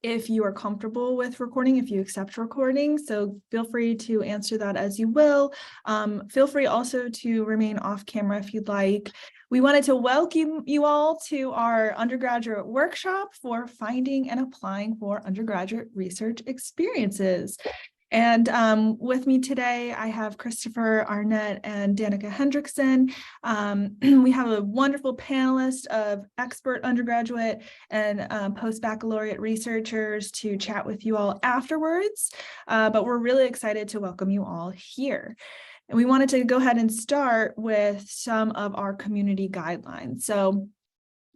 if you are comfortable with recording, if you accept recording. So feel free to answer that as you will. Feel free also to remain off camera if you'd like. We wanted to welcome you all to our undergraduate workshop for finding and applying for undergraduate research experiences. And with me today, I have Christopher Arnett and Danica Hendrickson. We have a wonderful panelist of expert undergraduate and post-baccalaureate researchers to chat with you all afterwards. But we're really excited to welcome you all here. And we wanted to go ahead and start with some of our community guidelines. So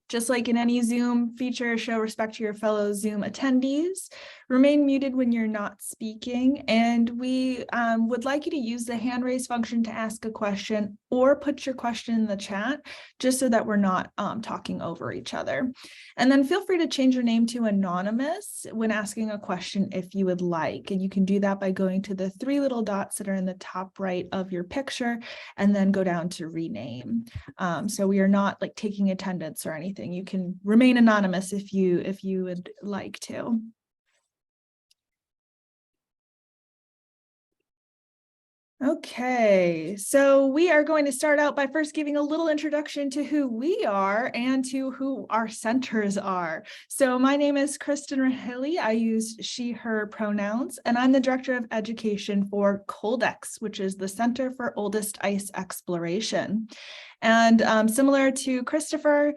just like in any Zoom feature, show respect to your fellow Zoom attendees, remain muted when you're not speaking, and we would like you to use the hand raise function to ask a question or put your question in the chat, just so that we're not talking over each other. And then feel free to change your name to anonymous when asking a question if you would like, and you can do that by going to the three little dots that are in the top right of your picture and then go down to rename. So we are not like taking attendance or anything. You can remain anonymous if you would like to. Okay, so we are going to start out by first giving a little introduction to who we are and to who our centers are. So my name is Kristen Rahilly. I use she, her pronouns, and I'm the Director of Education for COLDEX, which is the Center for Oldest Ice Exploration. And similar to Christopher's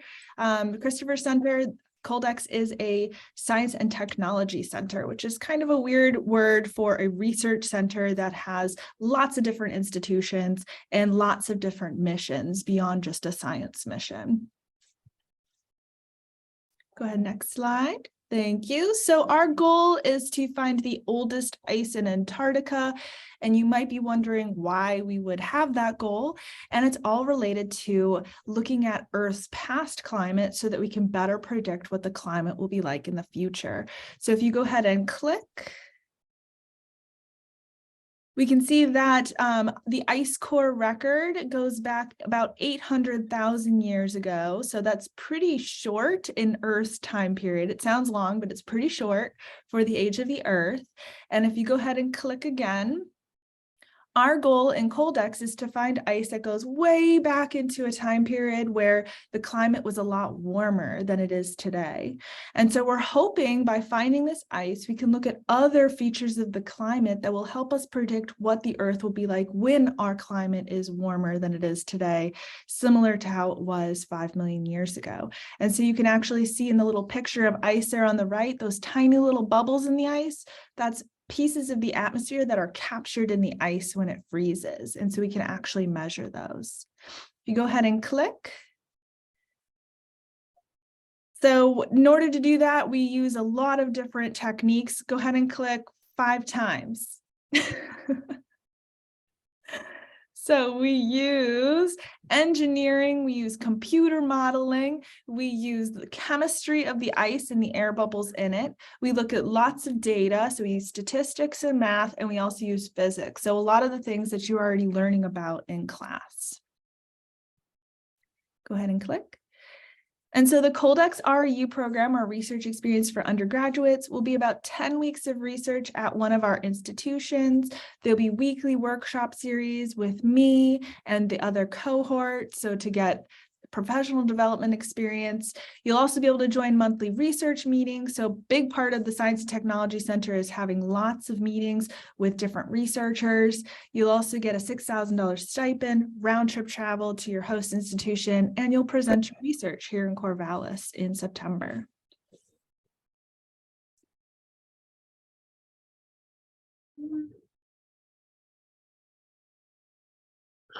center, COLDEX is a science and technology center, which is kind of a weird word for a research center that has lots of different institutions and lots of different missions beyond just a science mission. Go ahead, next slide. Thank you. So our goal is to find the oldest ice in Antarctica, and you might be wondering why we would have that goal. And it's all related to looking at Earth's past climate so that we can better predict what the climate will be like in the future. So if you go ahead and click, we can see that the ice core record goes back about 800,000 years ago. So that's pretty short in Earth's time period. It sounds long, but it's pretty short for the age of the Earth. And if you go ahead and click again, our goal in COLDEX is to find ice that goes way back into a time period where the climate was a lot warmer than it is today. And so we're hoping by finding this ice, we can look at other features of the climate that will help us predict what the Earth will be like when our climate is warmer than it is today, similar to how it was 5 million years ago. And so you can actually see in the little picture of ice there on the right, those tiny little bubbles in the ice, that's pieces of the atmosphere that are captured in the ice when it freezes. And so we can actually measure those. If you go ahead and click. So in order to do that, we use a lot of different techniques. Go ahead and click 5 times. So we use engineering, we use computer modeling, we use the chemistry of the ice and the air bubbles in it. We look at lots of data, so we use statistics and math, and we also use physics. So a lot of the things that you're already learning about in class. Go ahead and click. And so the COLDEX REU program, or research experience for undergraduates, will be about 10 weeks of research at one of our institutions. There'll be weekly workshop series with me and the other cohort, so to get professional development experience. You'll also be able to join monthly research meetings. So a big part of the Science and Technology Center is having lots of meetings with different researchers. You'll also get a $6,000 stipend, round trip travel to your host institution, and you'll present your research here in Corvallis in September.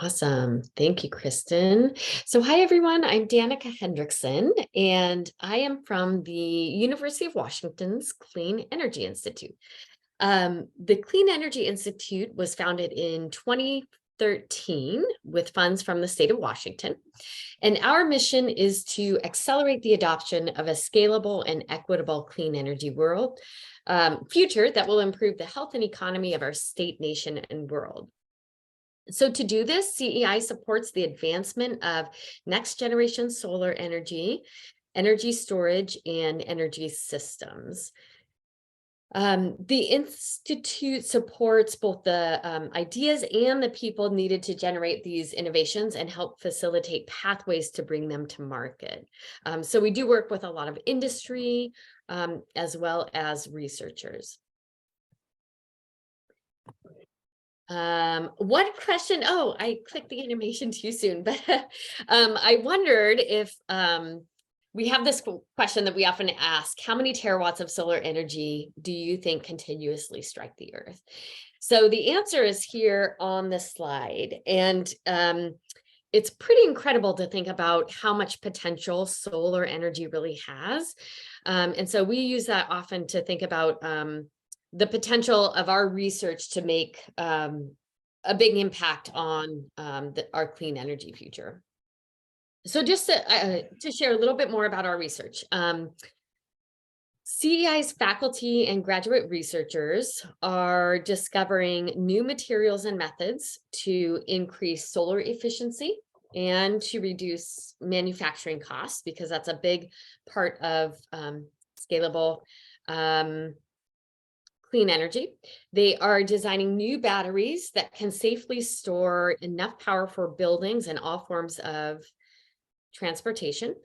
Awesome. Thank you, Kristen. So hi, everyone. I'm Danica Hendrickson, and I am from the University of Washington's Clean Energy Institute. The Clean Energy Institute was founded in 2013 with funds from the state of Washington. And our mission is to accelerate the adoption of a scalable and equitable clean energy world future that will improve the health and economy of our state, nation, and world. So to do this, CEI supports the advancement of next generation solar energy, energy storage, and energy systems. The Institute supports both the ideas and the people needed to generate these innovations and help facilitate pathways to bring them to market. So we do work with a lot of industry as well as researchers. One question, oh, I clicked the animation too soon, but I wondered if we have this question that we often ask: how many terawatts of solar energy do you think continuously strike the earth? So the answer is here on the slide. And it's pretty incredible to think about how much potential solar energy really has. And so we use that often to think about the potential of our research to make a big impact on our clean energy future. So just to share a little bit more about our research. CEI's faculty and graduate researchers are discovering new materials and methods to increase solar efficiency and to reduce manufacturing costs, because that's a big part of scalable clean energy. They are designing new batteries that can safely store enough power for buildings and all forms of transportation.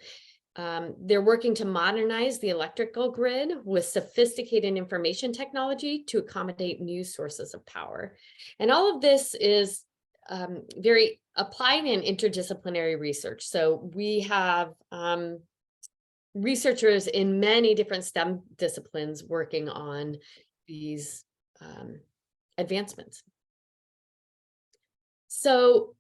They're working to modernize the electrical grid with sophisticated information technology to accommodate new sources of power. And all of this is very applied and interdisciplinary research. So we have researchers in many different STEM disciplines working on these advancements. So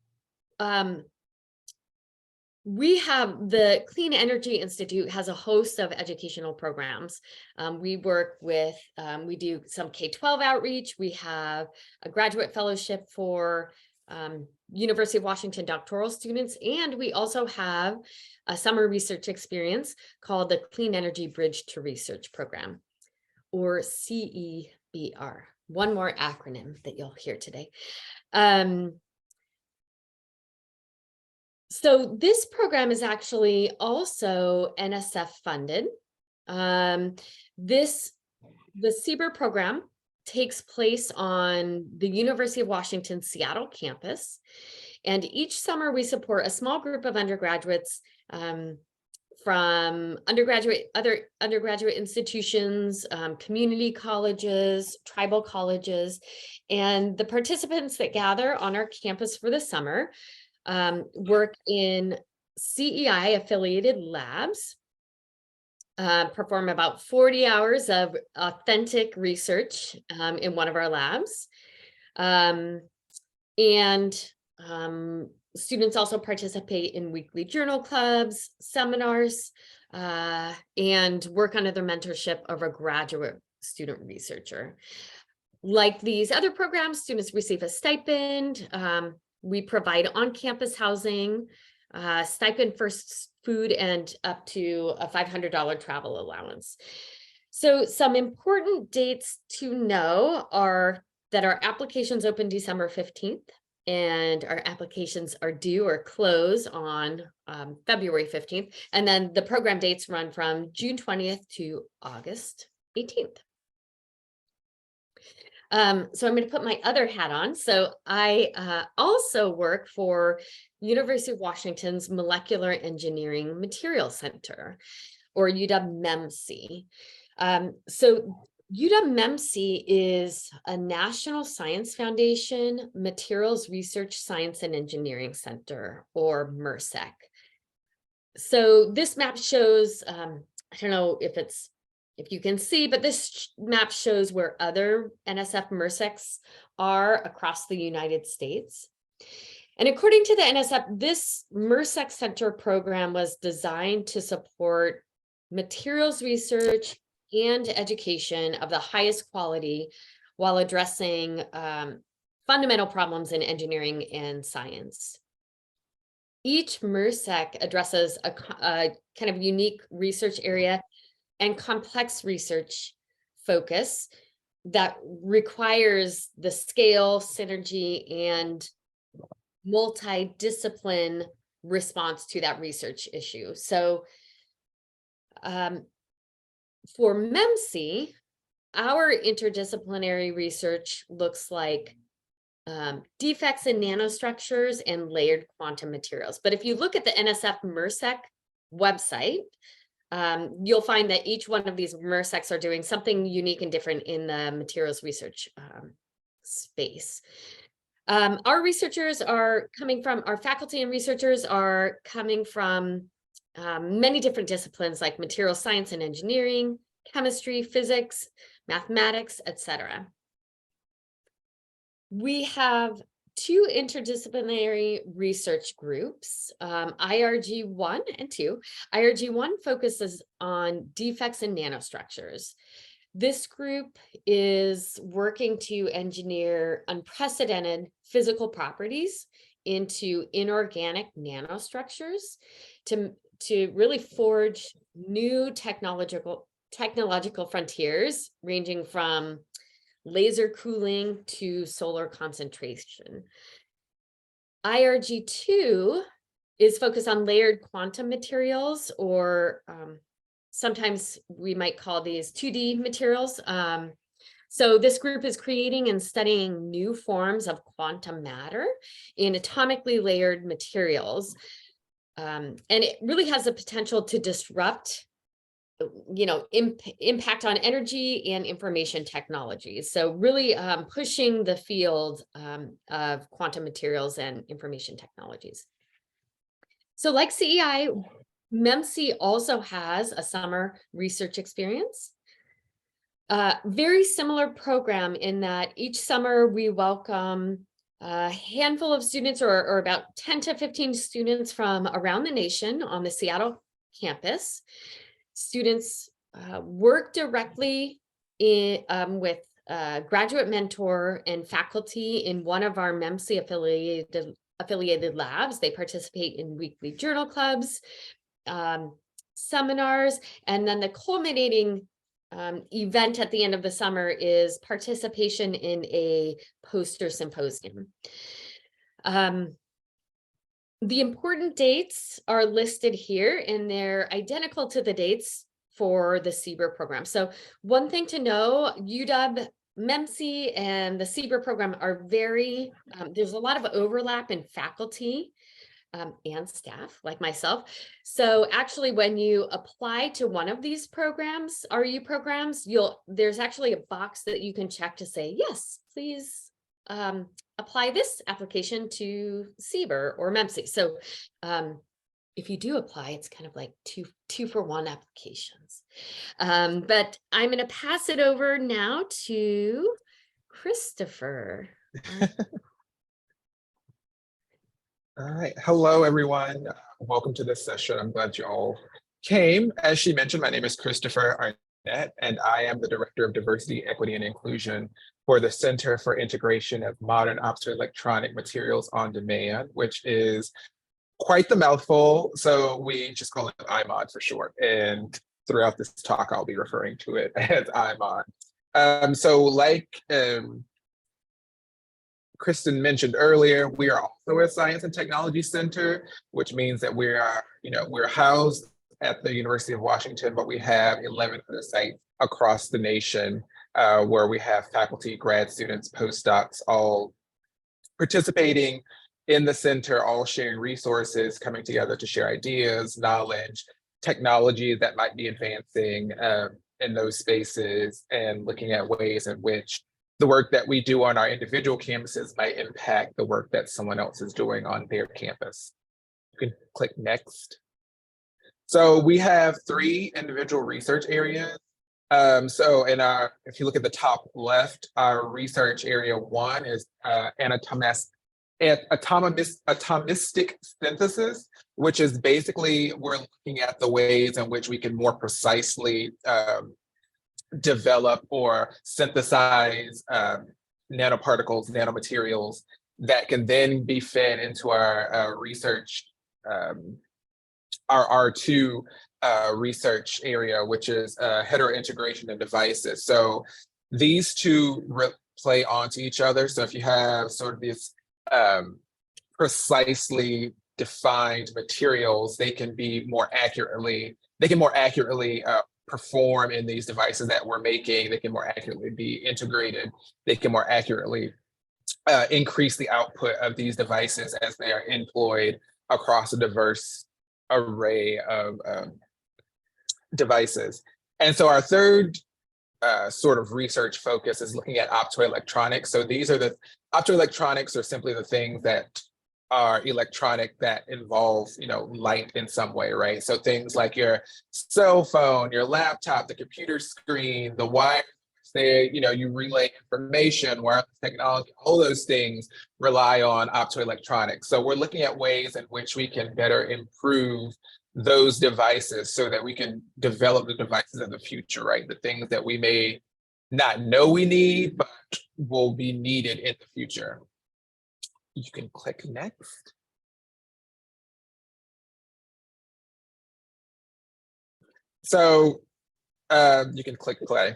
we have the Clean Energy Institute has a host of educational programs. We work with, we do some K-12 outreach. We have a graduate fellowship for University of Washington doctoral students, and we also have a summer research experience called the Clean Energy Bridge to Research Program, or CEBR. One more acronym that you'll hear today. So this program is actually also NSF funded. The CBER program takes place on the University of Washington Seattle campus. And each summer we support a small group of undergraduates from other undergraduate institutions, community colleges, tribal colleges, and the participants that gather on our campus for the summer work in CEI affiliated labs, perform about 40 hours of authentic research in one of our labs. Students also participate in weekly journal clubs, seminars, and work under the mentorship of a graduate student researcher. Like these other programs, students receive a stipend. We provide on-campus housing, stipend for food, and up to a $500 travel allowance. So some important dates to know are that our applications open December 15th, and our applications are due or close on February 15th. And then the program dates run from June 20th to August 18th. So I'm going to put my other hat on. So I also work for University of Washington's Molecular Engineering Materials Center, or UW-MEMC. So UW-MEMC is a National Science Foundation Materials Research Science and Engineering Center, or MRSEC. So this map shows, I don't know if you can see, but this map shows where other NSF MRSECs are across the United States. And according to the NSF, this MRSEC Center program was designed to support materials research and education of the highest quality while addressing fundamental problems in engineering and science. Each MRSEC addresses a kind of unique research area and complex research focus that requires the scale, synergy, and multidiscipline response to that research issue. So for MEMC, our interdisciplinary research looks like defects in nanostructures and layered quantum materials. But if you look at the NSF MRSEC website, you'll find that each one of these MRSECs are doing something unique and different in the materials research space. Our researchers are coming from, our faculty and researchers are coming from many different disciplines like material science and engineering, chemistry, physics, mathematics, etc. We have two interdisciplinary research groups, IRG 1 and 2. IRG 1 focuses on defects in nanostructures. This group is working to engineer unprecedented physical properties into inorganic nanostructures to really forge new technological frontiers, ranging from laser cooling to solar concentration. IRG2 is focused on layered quantum materials, or sometimes we might call these 2D materials. So this group is creating and studying new forms of quantum matter in atomically layered materials. And it really has the potential to disrupt, impact on energy and information technologies. So really pushing the field of quantum materials and information technologies. So like CEI, MEMC also has a summer research experience. Very similar program in that each summer we welcome a handful of students, or about 10 to 15 students from around the nation on the Seattle campus. Students work directly with a graduate mentor and faculty in one of our MEMC affiliated labs. They participate in weekly journal clubs, seminars, and then the culminating event at the end of the summer is participation in a poster symposium. The important dates are listed here, and they're identical to the dates for the CBER program. So one thing to know, UW, MEMC, and the CBER program are there's a lot of overlap in faculty and staff, like myself. So actually, when you apply to one of these programs, RU programs, there's actually a box that you can check to say, yes, please apply this application to CBER or MEMC. So if you do apply, it's kind of like two for one applications. But I'm going to pass it over now to Christopher. All right. Hello, everyone. Welcome to this session. I'm glad you all came. As she mentioned, my name is Christopher Arnett, and I am the Director of Diversity, Equity, and Inclusion for the Center for Integration of Modern Optoelectronic Materials on Demand, which is quite the mouthful. So we just call it IMOD for short. And throughout this talk, I'll be referring to it as IMOD. So like Kristen mentioned earlier, we are also a science and technology center, which means that we're housed at the University of Washington, but we have 11 other sites across the nation where we have faculty, grad students, postdocs, all participating in the center, all sharing resources, coming together to share ideas, knowledge, technology that might be advancing in those spaces, and looking at ways in which the work that we do on our individual campuses might impact the work that someone else is doing on their campus. You can click next. So we have 3 individual research areas. So if you look at the top left, our research area 1 is atomistic synthesis, which is basically we're looking at the ways in which we can more precisely develop or synthesize nanoparticles, nanomaterials that can then be fed into our research, our R2 research area, which is heterointegration of devices. So these two play onto each other. So if you have sort of these precisely defined materials, they can more accurately perform in these devices that we're making. They can more accurately be integrated. They can more accurately increase the output of these devices as they are employed across a diverse array of devices. And so our third sort of research focus is looking at optoelectronics. So these are the optoelectronics are simply the things that are electronic that involve, light in some way, right? So things like your cell phone, your laptop, the computer screen, the wire, you relay information, wireless technology, all those things rely on optoelectronics. So we're looking at ways in which we can better improve those devices so that we can develop the devices of the future, right? The things that we may not know we need, but will be needed in the future. You can click next. So you can click play.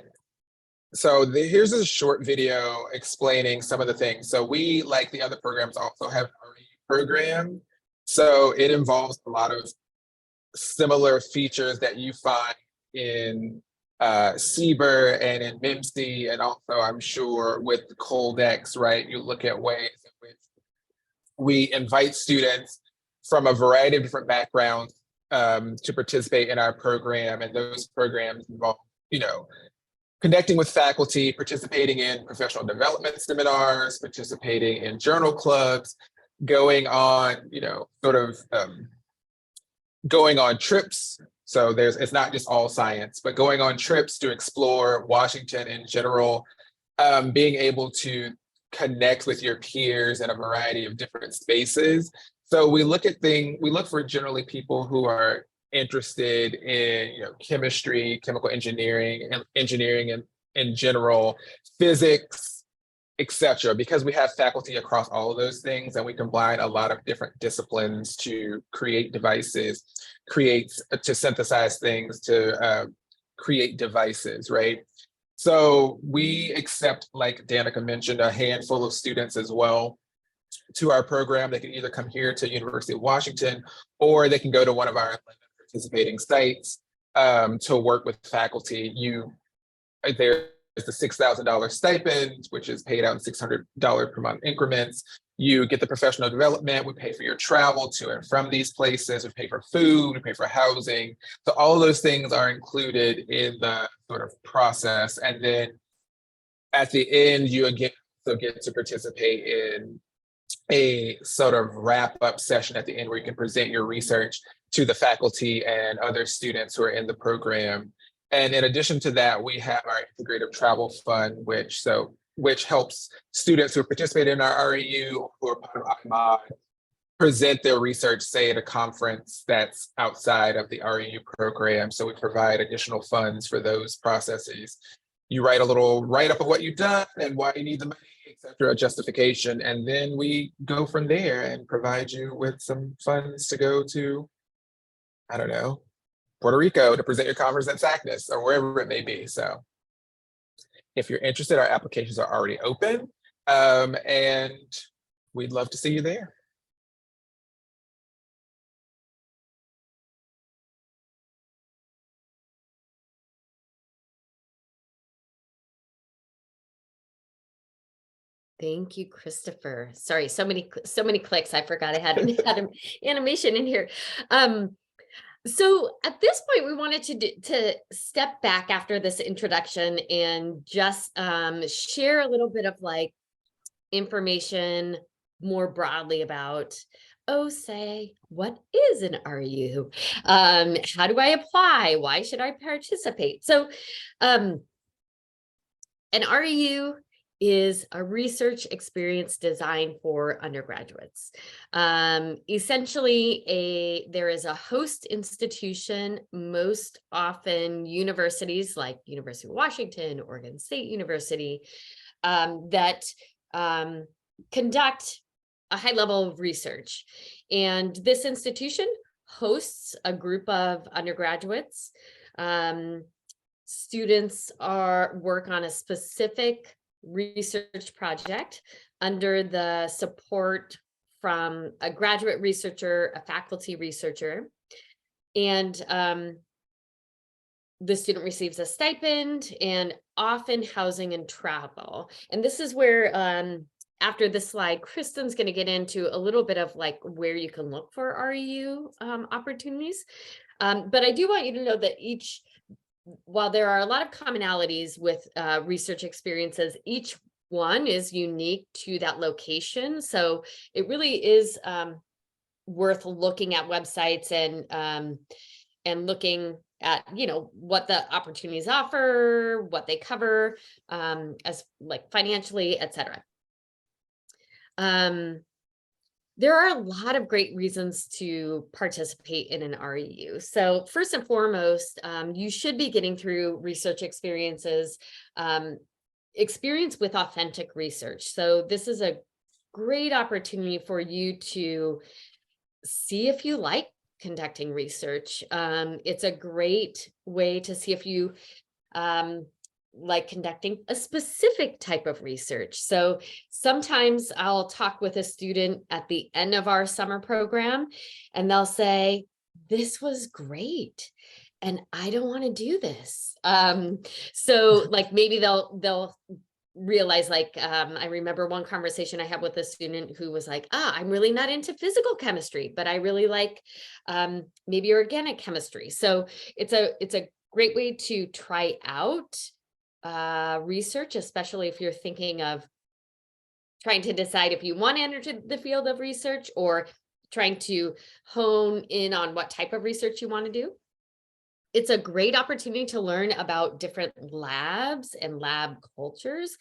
So here's a short video explaining some of the things. So we, like the other programs, also have our program. So it involves a lot of similar features that you find in CBER and in MIMC, and also I'm sure with COLDEX, right? You look at ways in which we invite students from a variety of different backgrounds to participate in our program, and those programs involve, connecting with faculty, participating in professional development seminars, participating in journal clubs, going on, going on trips. So it's not just all science, but going on trips to explore Washington in general, being able to connect with your peers in a variety of different spaces. So we look for generally people who are interested in chemistry, chemical engineering, and engineering in general, physics, etc. Because we have faculty across all of those things, and we combine a lot of different disciplines to create devices, to synthesize things, to create devices, right? So we accept, like Danica mentioned, a handful of students as well to our program. They can either come here to University of Washington, or they can go to one of our participating sites to work with faculty. There's the $6,000 stipend, which is paid out in $600 per month increments. You get the professional development. We pay for your travel to and from these places. We pay for food, we pay for housing. So all of those things are included in the sort of process. And then at the end, you again also get to participate in a sort of wrap-up session at the end where you can present your research to the faculty and other students who are in the program. And in addition to that, we have our integrative travel fund, which helps students who participate in our REU, who are part of IMOD, present their research, say, at a conference that's outside of the REU program. So we provide additional funds for those processes. You write a little write-up of what you've done and why you need the money, etc., justification, and then we go from there and provide you with some funds to go to, I don't know, Puerto Rico to present your conference at SACNAS or wherever it may be. So if you're interested, our applications are already open, and we'd love to see you there. Thank you, Christopher. Sorry, so many clicks. I forgot I had an animation in here. So at this point, we wanted to step back after this introduction and just share a little bit of like information more broadly about, say, what is an REU? How do I apply? Why should I participate? So an REU is a research experience designed for undergraduates. Essentially, there is a host institution, most often universities like University of Washington, Oregon State University, that conduct a high level of research. And this institution hosts a group of undergraduates. Students work on a specific research project under the support from a graduate researcher, a faculty researcher, and the student receives a stipend and often housing and travel. And this is where, after this slide, Kristen's going to get into a little bit of like where you can look for REU opportunities. But I do want you to know that while there are a lot of commonalities with research experiences, each one is unique to that location. So it really is worth looking at websites and looking at, what the opportunities offer, what they cover, as like financially, et cetera. There are a lot of great reasons to participate in an REU. So first and foremost, you should be getting through research experiences, experience with authentic research. So this is a great opportunity for you to see if you like conducting research. It's a great way to see if you like conducting a specific type of research. So sometimes I'll talk with a student at the end of our summer program and they'll say, this was great and I don't want to do this. So like maybe they'll realize, like, I remember one conversation I had with a student who was like, I'm really not into physical chemistry, but I really like maybe organic chemistry. So it's a great way to try out research, especially if you're thinking of trying to decide if you want to enter the field of research or trying to hone in on what type of research you want to do. It's a great opportunity to learn about different labs and lab cultures.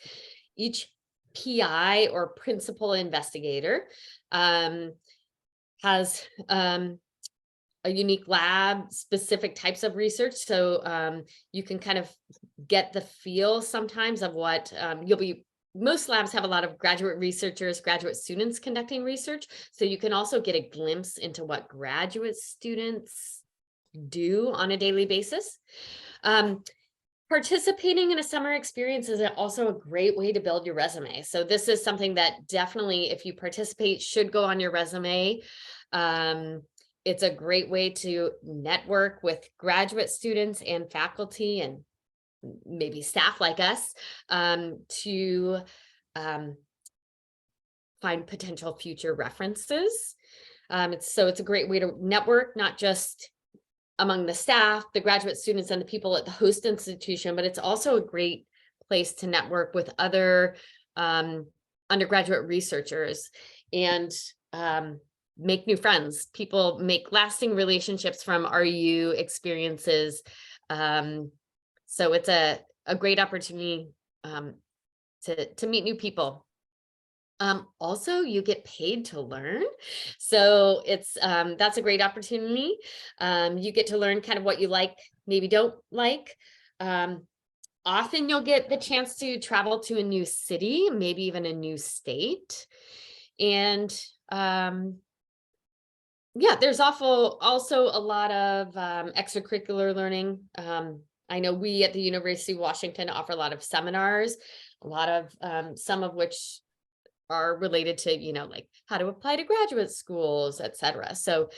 Each PI or principal investigator has a unique lab, specific types of research. So you can kind of get the feel sometimes of what most labs have a lot of graduate researchers, graduate students conducting research. So you can also get a glimpse into what graduate students do on a daily basis. Participating in a summer experience is also a great way to build your resume. So this is something that definitely, if you participate, should go on your resume. It's a great way to network with graduate students and faculty and maybe staff like us to find potential future references. So it's a great way to network, not just among the staff, the graduate students, and the people at the host institution, but it's also a great place to network with other undergraduate researchers and make new friends. People make lasting relationships from REU experiences. So it's a great opportunity to meet new people. Also, you get paid to learn. So that's a great opportunity. You get to learn kind of what you like, maybe don't like. Often you'll get the chance to travel to a new city, maybe even a new state. And yeah, there's also a lot of extracurricular learning. I know we at the University of Washington offer a lot of seminars, a lot of some of which are related to, like how to apply to graduate schools, et cetera. So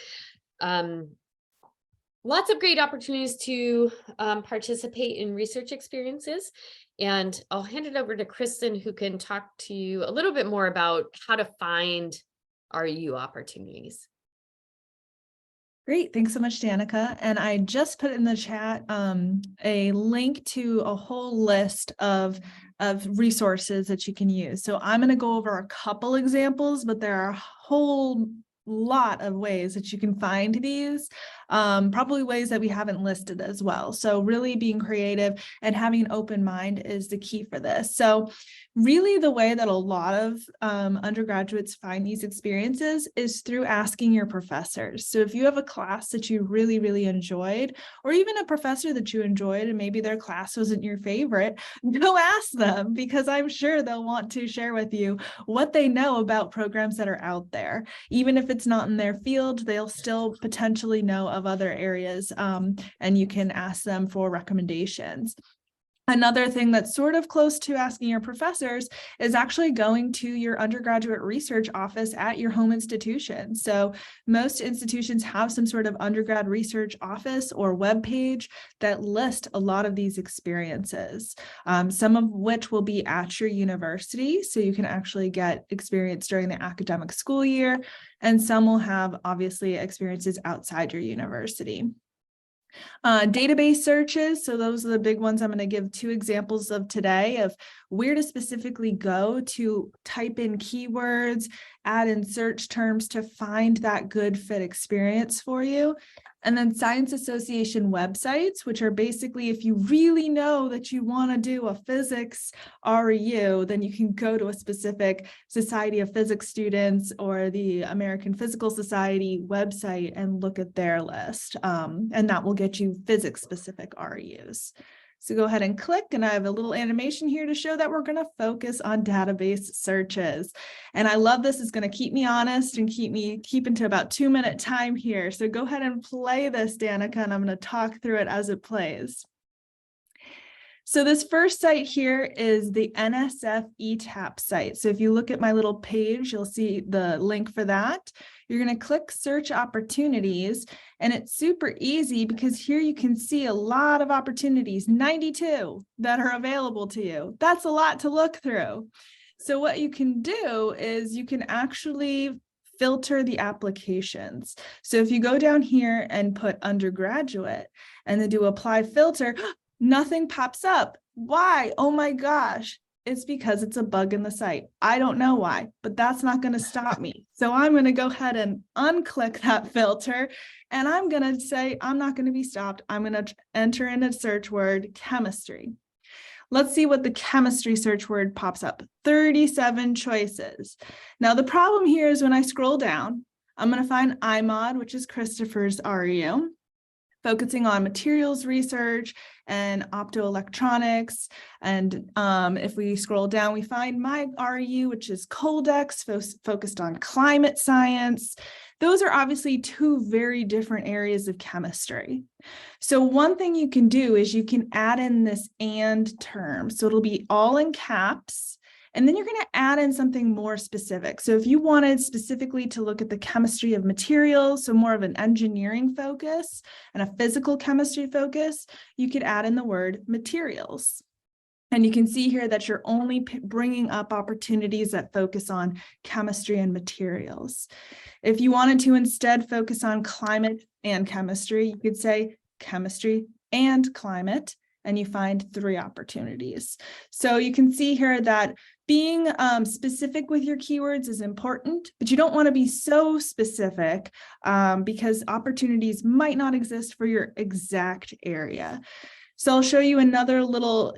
lots of great opportunities to participate in research experiences. And I'll hand it over to Kristen, who can talk to you a little bit more about how to find REU opportunities. Great. Thanks so much, Danica. And I just put in the chat a link to a whole list of resources that you can use. So I'm going to go over a couple examples, but there are a whole lot of ways that you can find these, probably ways that we haven't listed as well. So really being creative and having an open mind is the key for this. So really the way that a lot of undergraduates find these experiences is through asking your professors. So if you have a class that you really, really enjoyed, or even a professor that you enjoyed and maybe their class wasn't your favorite, go ask them, because I'm sure they'll want to share with you what they know about programs that are out there. Even if it's not in their field, they'll still potentially know of other areas, and you can ask them for recommendations. Another thing that's sort of close to asking your professors is actually going to your undergraduate research office at your home institution. So most institutions have some sort of undergrad research office or web page that list a lot of these experiences, some of which will be at your university, so you can actually get experience during the academic school year, and some will have obviously experiences outside your university. Database searches, so those are the big ones. I'm going to give 2 examples of today of where to specifically go to type in keywords, add in search terms to find that good fit experience for you. And then Science Association websites, which are basically if you really know that you want to do a physics REU, then you can go to a specific Society of Physics students or the American Physical Society website and look at their list. And that will get you physics specific REUs. So go ahead and click, and I have a little animation here to show that we're going to focus on database searches. And I love this. It's going to keep me honest and keep into about 2-minute time here. So go ahead and play this, Danica, and I'm going to talk through it as it plays. So this first site here is the NSF ETAP site. So if you look at my little page, you'll see the link for that. You're going to click search opportunities, and it's super easy because here you can see a lot of opportunities, 92 that are available to you. That's a lot to look through. So what you can do is you can actually filter the applications. So if you go down here and put undergraduate and then do apply filter, nothing pops up. Why? Oh my gosh. It's because it's a bug in the site. I don't know why, but that's not going to stop me. So I'm going to go ahead and unclick that filter, and I'm going to say I'm not going to be stopped. I'm going to enter in a search word, chemistry. Let's see what the chemistry search word pops up. 37 choices. Now the problem here is when I scroll down, I'm going to find IMOD, which is Christopher's REU, focusing on materials research and optoelectronics. And if we scroll down, we find my REU, which is COLDEX, focused on climate science. Those are obviously 2 very different areas of chemistry. So one thing you can do is you can add in this "and" term. So it'll be all in caps. And then you're going to add in something more specific. So if you wanted specifically to look at the chemistry of materials, so more of an engineering focus and a physical chemistry focus, you could add in the word materials. And you can see here that you're only bringing up opportunities that focus on chemistry and materials. If you wanted to instead focus on climate and chemistry, you could say chemistry and climate, and you find 3 opportunities. So you can see here that being specific with your keywords is important, but you don't want to be so specific because opportunities might not exist for your exact area. So I'll show you another little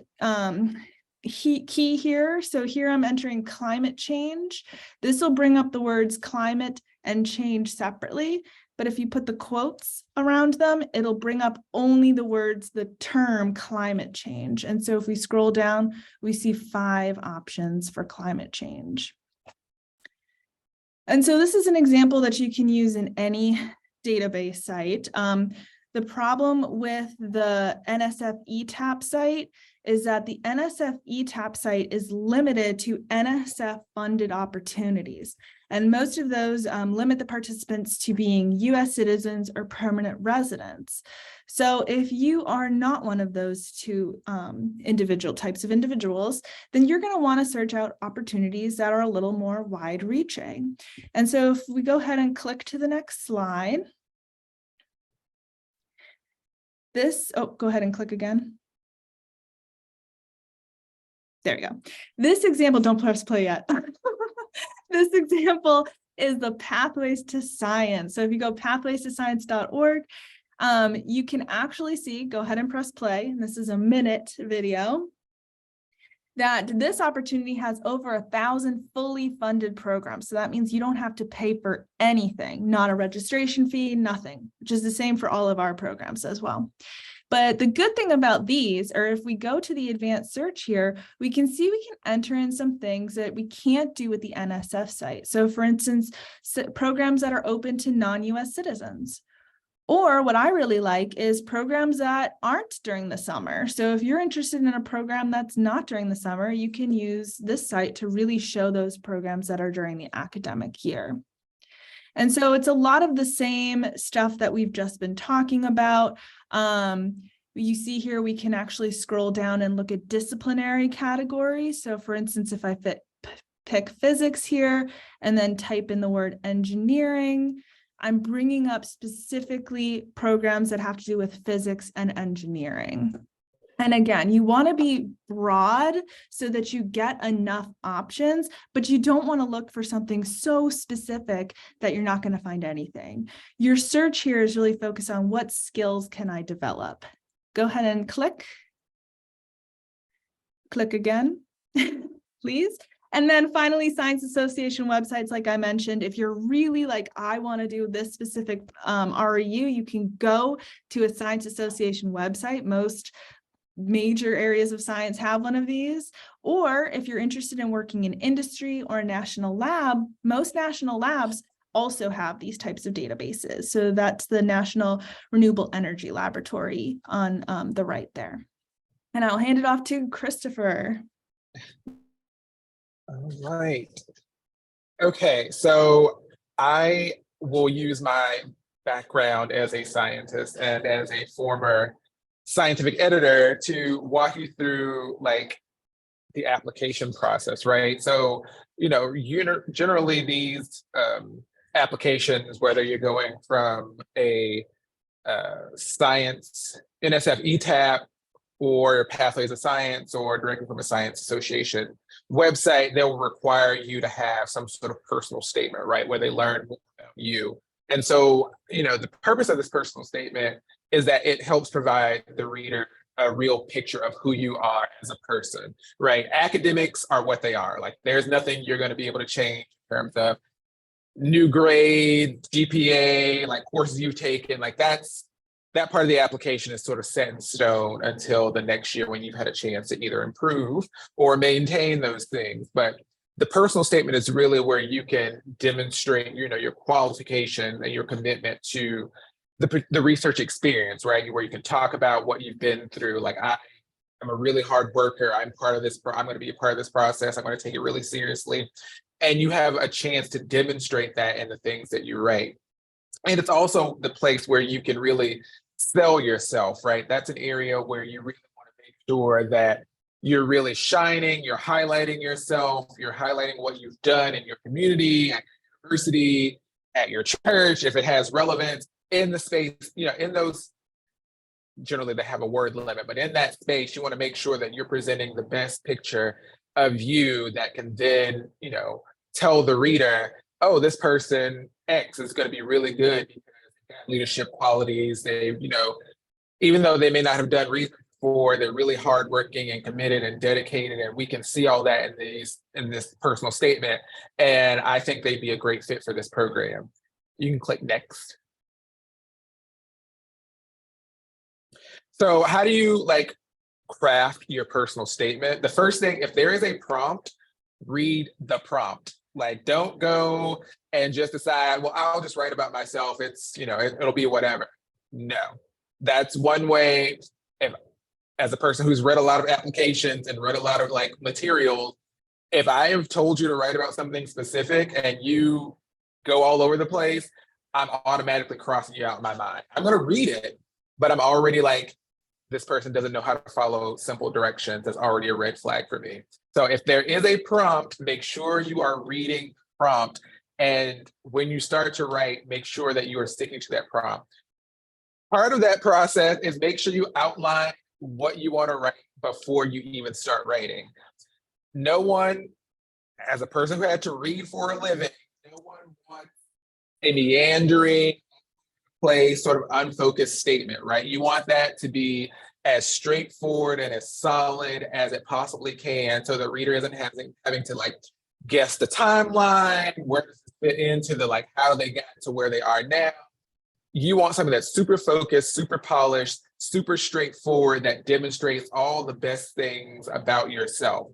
key here. So here I'm entering climate change. This will bring up the words climate and change separately. But if you put the quotes around them, it'll bring up only the words, the term climate change. And so if we scroll down, we see 5 options for climate change. And so this is an example that you can use in any database site. The problem with the NSF ETAP site is that the NSF ETAP site is limited to NSF funded opportunities. And most of those limit the participants to being US citizens or permanent residents. So if you are not one of those 2 types of individuals, then you're going to want to search out opportunities that are a little more wide reaching. And so if we go ahead and click to the next slide, go ahead and click again. There we go. This example, don't press play yet. This example is the Pathways to Science. So if you go pathwaystoscience.org, you can actually see, go ahead and press play. And this is a minute video. That this opportunity has over 1,000 fully funded programs. So that means you don't have to pay for anything, not a registration fee, nothing, which is the same for all of our programs as well. But the good thing about these, or if we go to the advanced search here, we can see we can enter in some things that we can't do with the NSF site. So for instance, programs that are open to non-US citizens, Or what I really like is programs that aren't during the summer. So if you're interested in a program that's not during the summer, you can use this site to really show those programs that are during the academic year. And so it's a lot of the same stuff that we've just been talking about. You see here, we can actually scroll down and look at disciplinary categories. So for instance, if I pick physics here and then type in the word engineering, I'm bringing up specifically programs that have to do with physics and engineering. And again, you want to be broad so that you get enough options, but you don't want to look for something so specific that you're not going to find anything. Your search here is really focused on what skills can I develop. Go ahead and click. Click again, please. And then finally, Science Association websites, like I mentioned, if you're really like, I want to do this specific REU, you can go to a Science Association website. Most major areas of science have one of these. Or if you're interested in working in industry or a national lab, most national labs also have these types of databases. So that's the National Renewable Energy Laboratory on the right there. And I'll hand it off to Christopher. All right. Okay, so I will use my background as a scientist and as a former scientific editor to walk you through like the application process, right? So, you know, generally these applications, whether you're going from a science NSF ETAP or Pathways of Science or directly from a science association website, they'll require you to have some sort of personal statement, right? Where they learn more about you. And so, you know, the purpose of this personal statement is that it helps provide the reader a real picture of who you are as a person, right? Academics are what they are. Like there's nothing you're going to be able to change in terms of new grade, GPA, like courses you've taken, like that part of the application is sort of set in stone until the next year when you've had a chance to either improve or maintain those things. But the personal statement is really where you can demonstrate, you know, your qualification and your commitment to the research experience, right? Where you can talk about what you've been through. Like I'm a really hard worker. I'm part of this. I'm going to be a part of this process. I'm going to take it really seriously. And you have a chance to demonstrate that in the things that you write. And it's also the place where you can really sell yourself, right? That's an area where you really want to make sure that you're really shining, you're highlighting yourself, you're highlighting what you've done in your community, at your university, at your church, if it has relevance in the space, you know, in those, generally they have a word limit, but in that space, you want to make sure that you're presenting the best picture of you that can then, you know, tell the reader, oh, this person X is going to be really good because they have leadership qualities. They, you know, even though they may not have done research before, they're really hardworking and committed and dedicated, and we can see all that in this personal statement. And I think they'd be a great fit for this program. You can click next. So how do you like craft your personal statement? The first thing, if there is a prompt, read the prompt. Like, don't go and just decide, well, I'll just write about myself. It's, you know, it'll be whatever. No, that's one way. If, as a person who's read a lot of applications and read a lot of like materials, if I have told you to write about something specific and you go all over the place, I'm automatically crossing you out in my mind. I'm going to read it, but I'm already like, this person doesn't know how to follow simple directions. That's already a red flag for me. So if there is a prompt, make sure you are reading prompt. And when you start to write, make sure that you are sticking to that prompt. Part of that process is make sure you outline what you want to write before you even start writing. No one, as a person who had to read for a living, no one wants a meandering, sort of unfocused statement, right? You want that to be as straightforward and as solid as it possibly can, so the reader isn't having to like guess the timeline, where does it fit into the like how they got to where they are now. You want something that's super focused, super polished, super straightforward, that demonstrates all the best things about yourself.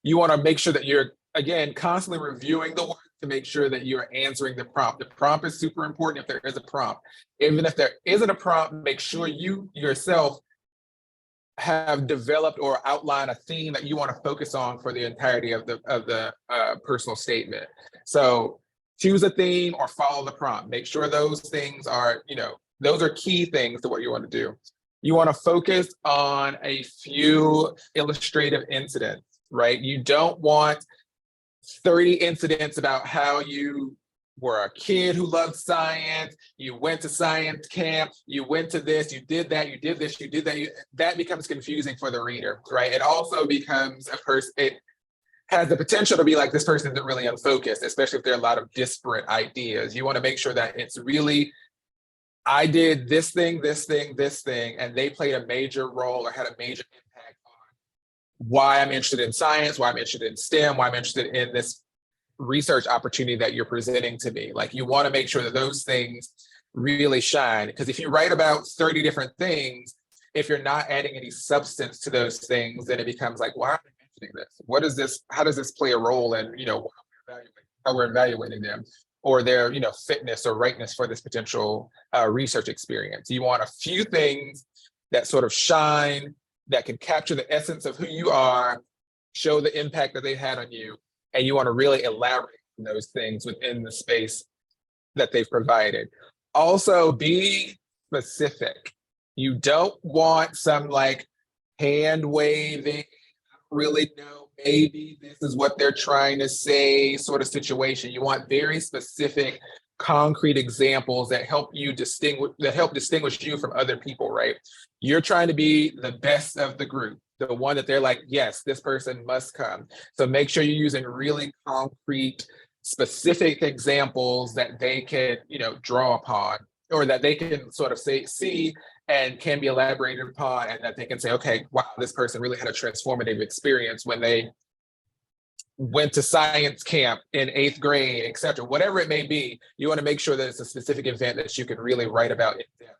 You want to make sure that you're, again, constantly reviewing the work to make sure that you're answering the prompt. The prompt is super important if there is a prompt. Even if there isn't a prompt, make sure you yourself have developed or outlined a theme that you want to focus on for the entirety of the personal statement. So choose a theme or follow the prompt. Make sure those things are, those are key things to what you want to do. You want to focus on a few illustrative incidents, right? You don't want 30 incidents about how you were a kid who loved science, you went to science camp, you went to this, you did that, you did this, you did that. That becomes confusing for the reader, right? It also becomes it has the potential to be like, this person isn't really unfocused, especially if there are a lot of disparate ideas. You want to make sure that it's really, I did this thing, this thing, this thing, and they played a major role or had a major impact on why I'm interested in science, why I'm interested in STEM, why I'm interested in this research opportunity that you're presenting to me. Like, you want to make sure that those things really shine. Because if you write about 30 different things, if you're not adding any substance to those things, then it becomes like, why am I mentioning this? What is this? How does this play a role in, how we're evaluating them, or their, fitness or rightness for this potential research experience? You want a few things that sort of shine, that can capture the essence of who you are, show the impact that they had on you, and you want to really elaborate on those things within the space that they've provided. Also, be specific. You don't want some like hand waving, really know, maybe this is what they're trying to say sort of situation. You want very specific, concrete examples that help distinguish you from other people, right? You're trying to be the best of the group, the one that they're like, yes, this person must come. So make sure you're using really concrete, specific examples that they can, draw upon, or that they can sort of see and can be elaborated upon, and that they can say, okay, wow, this person really had a transformative experience when they went to science camp in 8th grade, et cetera. Whatever it may be, you want to make sure that it's a specific event that you can really write about in depth.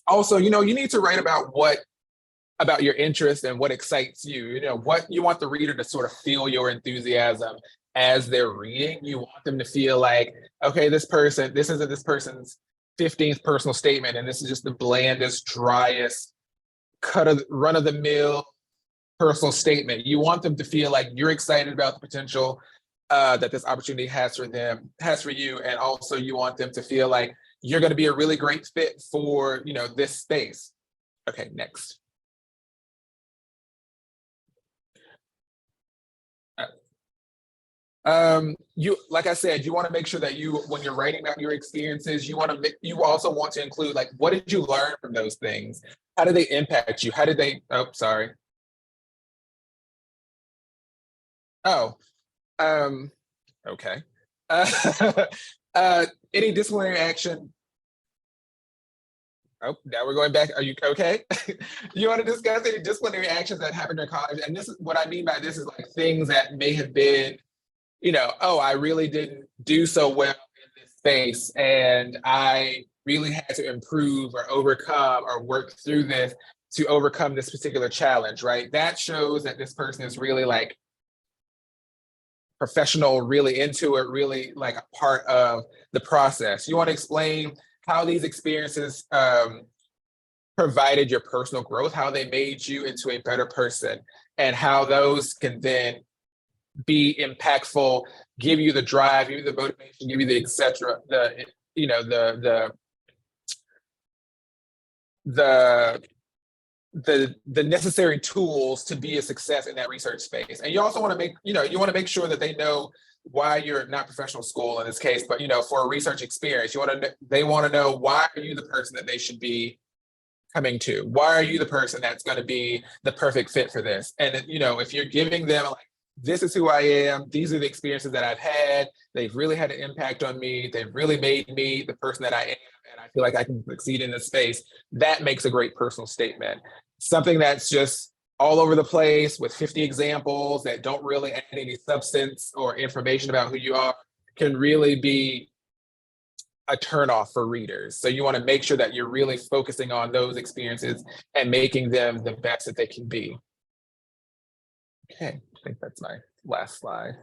Also, you need to write about your interest and what excites you, what you want the reader to sort of feel your enthusiasm as they're reading. You want them to feel like, okay, this isn't this person's 15th personal statement, and this is just the blandest, driest, run of the mill personal statement. You want them to feel like you're excited about the potential that this opportunity has for you. And also you want them to feel like you're going to be a really great fit for, this space. Okay, next. Like I said, you want to make sure that when you're writing about your experiences, you also want to include, like, what did you learn from those things? How did they impact you? How did they, sorry. Okay. Any disciplinary action? Oh, now we're going back. Are you okay? You want to discuss any disciplinary actions that happened in college? And this is what I mean by this, is like things that may have been, I really didn't do so well in this space, and I really had to improve or overcome or work through this to overcome this particular challenge, right? That shows that this person is really like professional, really into it, really like a part of the process. You want to explain how these experiences provided your personal growth, how they made you into a better person, and how those can then be impactful, give you the drive, give you the motivation, give you the et cetera, the necessary tools to be a success in that research space. And you also want to make sure that they know why you're not professional school in this case, but for a research experience, they want to know, why are you the person that they should be coming to? Why are you the person that's going to be the perfect fit for this? And if you're giving them like, this is who I am, these are the experiences that I've had, they've really had an impact on me, they've really made me the person that I am, and I feel like I can succeed in this space, that makes a great personal statement. Something that's just all over the place with 50 examples that don't really add any substance or information about who you are can really be a turnoff for readers. So you want to make sure that you're really focusing on those experiences and making them the best that they can be. Okay, I think that's my last slide.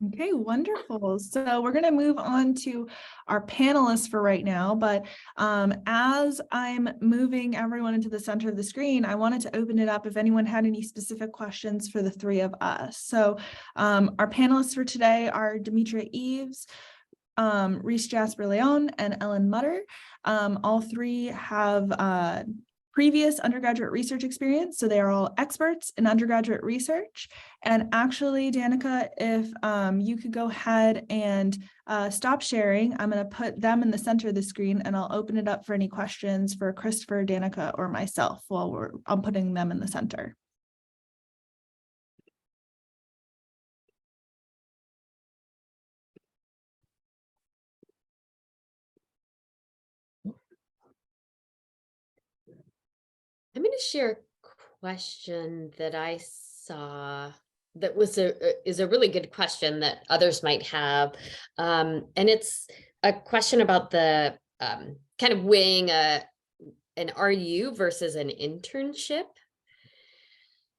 Okay, wonderful. So we're going to move on to our panelists for right now, but as I'm moving everyone into the center of the screen, I wanted to open it up if anyone had any specific questions for the three of us. So our panelists for today are Demetria Eves, Reese Jasper-Leon, and Ellen Mutter. All three have previous undergraduate research experience, so they are all experts in undergraduate research. And actually, Danica, if you could go ahead and stop sharing, I'm going to put them in the center of the screen, and I'll open it up for any questions for Christopher, Danica, or myself while I'm putting them in the center. I'm going to share a question that I saw that is a really good question that others might have. And it's a question about the kind of weighing an RU versus an internship.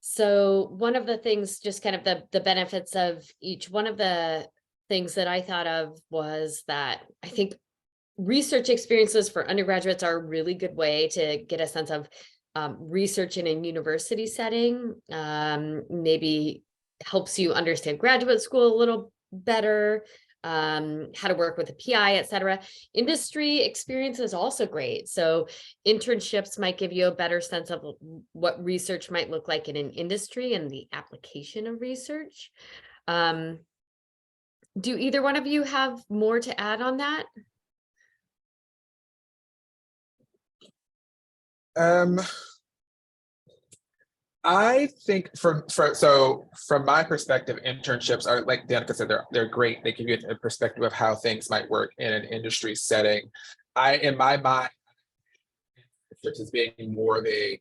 So one of the things, just kind of the benefits of each one of the things that I thought of was that I think research experiences for undergraduates are a really good way to get a sense of research in a university setting, maybe helps you understand graduate school a little better, how to work with a PI, et cetera. Industry experience is also great. So internships might give you a better sense of what research might look like in an industry and the application of research. Do either one of you have more to add on that? I think from my perspective, internships are, like Danica said, they're great. They give you a perspective of how things might work in an industry setting. In my mind, internships as being more of a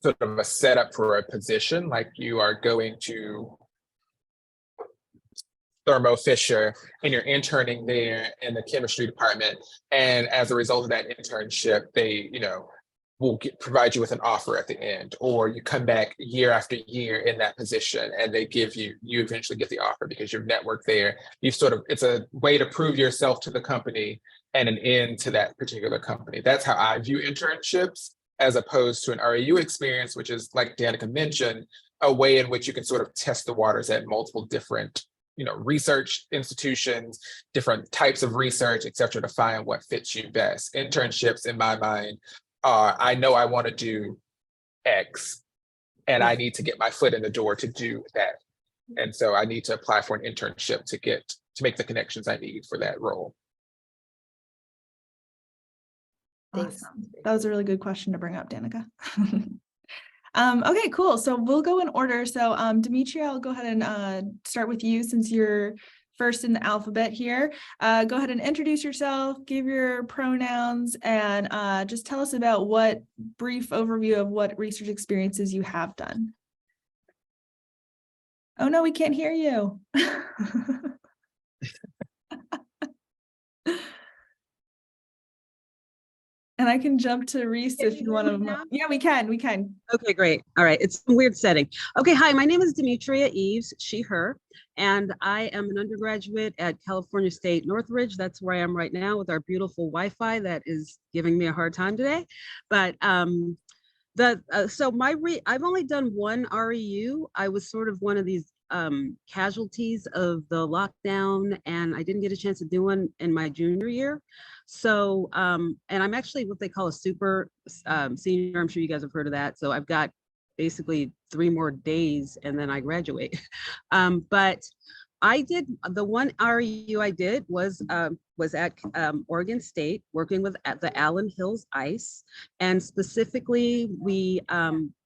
sort of a setup for a position, like you are going to Thermo Fisher and you're interning there in the chemistry department. And as a result of that internship, they, will provide you with an offer at the end, or you come back year after year in that position and they give you eventually get the offer because you've networked there. It's a way to prove yourself to the company and an end to that particular company. That's how I view internships, as opposed to an RAU experience, which is, like Danica mentioned, a way in which you can sort of test the waters at multiple different research institutions, different types of research, et cetera, to find what fits you best. Internships, in my mind, I know I want to do X and I need to get my foot in the door to do that. And so I need to apply for an internship to make the connections I need for that role. Awesome. That was a really good question to bring up, Danica. Okay, cool. So we'll go in order. So Demetria, I'll go ahead and start with you since you're first in the alphabet here. Go ahead and introduce yourself, give your pronouns, and just tell us about what brief overview of what research experiences you have done. Oh no, we can't hear you. And I can jump to Reese if you want to. Yeah, we can. Okay, great. All right. It's a weird setting. Okay, hi, my name is Demetria Eves, she, her, and I am an undergraduate at California State Northridge. That's where I am right now with our beautiful Wi-Fi that is giving me a hard time today. But I've only done one REU. I was sort of one of these casualties of the lockdown, and I didn't get a chance to do one in my junior year. So, and I'm actually what they call a super senior. I'm sure you guys have heard of that. So I've got basically 3 more days and then I graduate. But I did, the one REU I did was at Oregon State, working with at the Allen Hills Ice. And specifically, we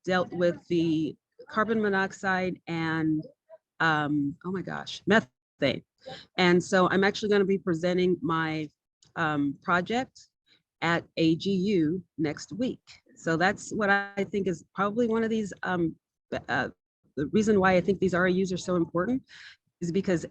dealt with the carbon monoxide and methane. And so I'm actually going to be presenting my project at AGU next week. So that's what I think is probably one of these, the reason why I think these REUs are so important is because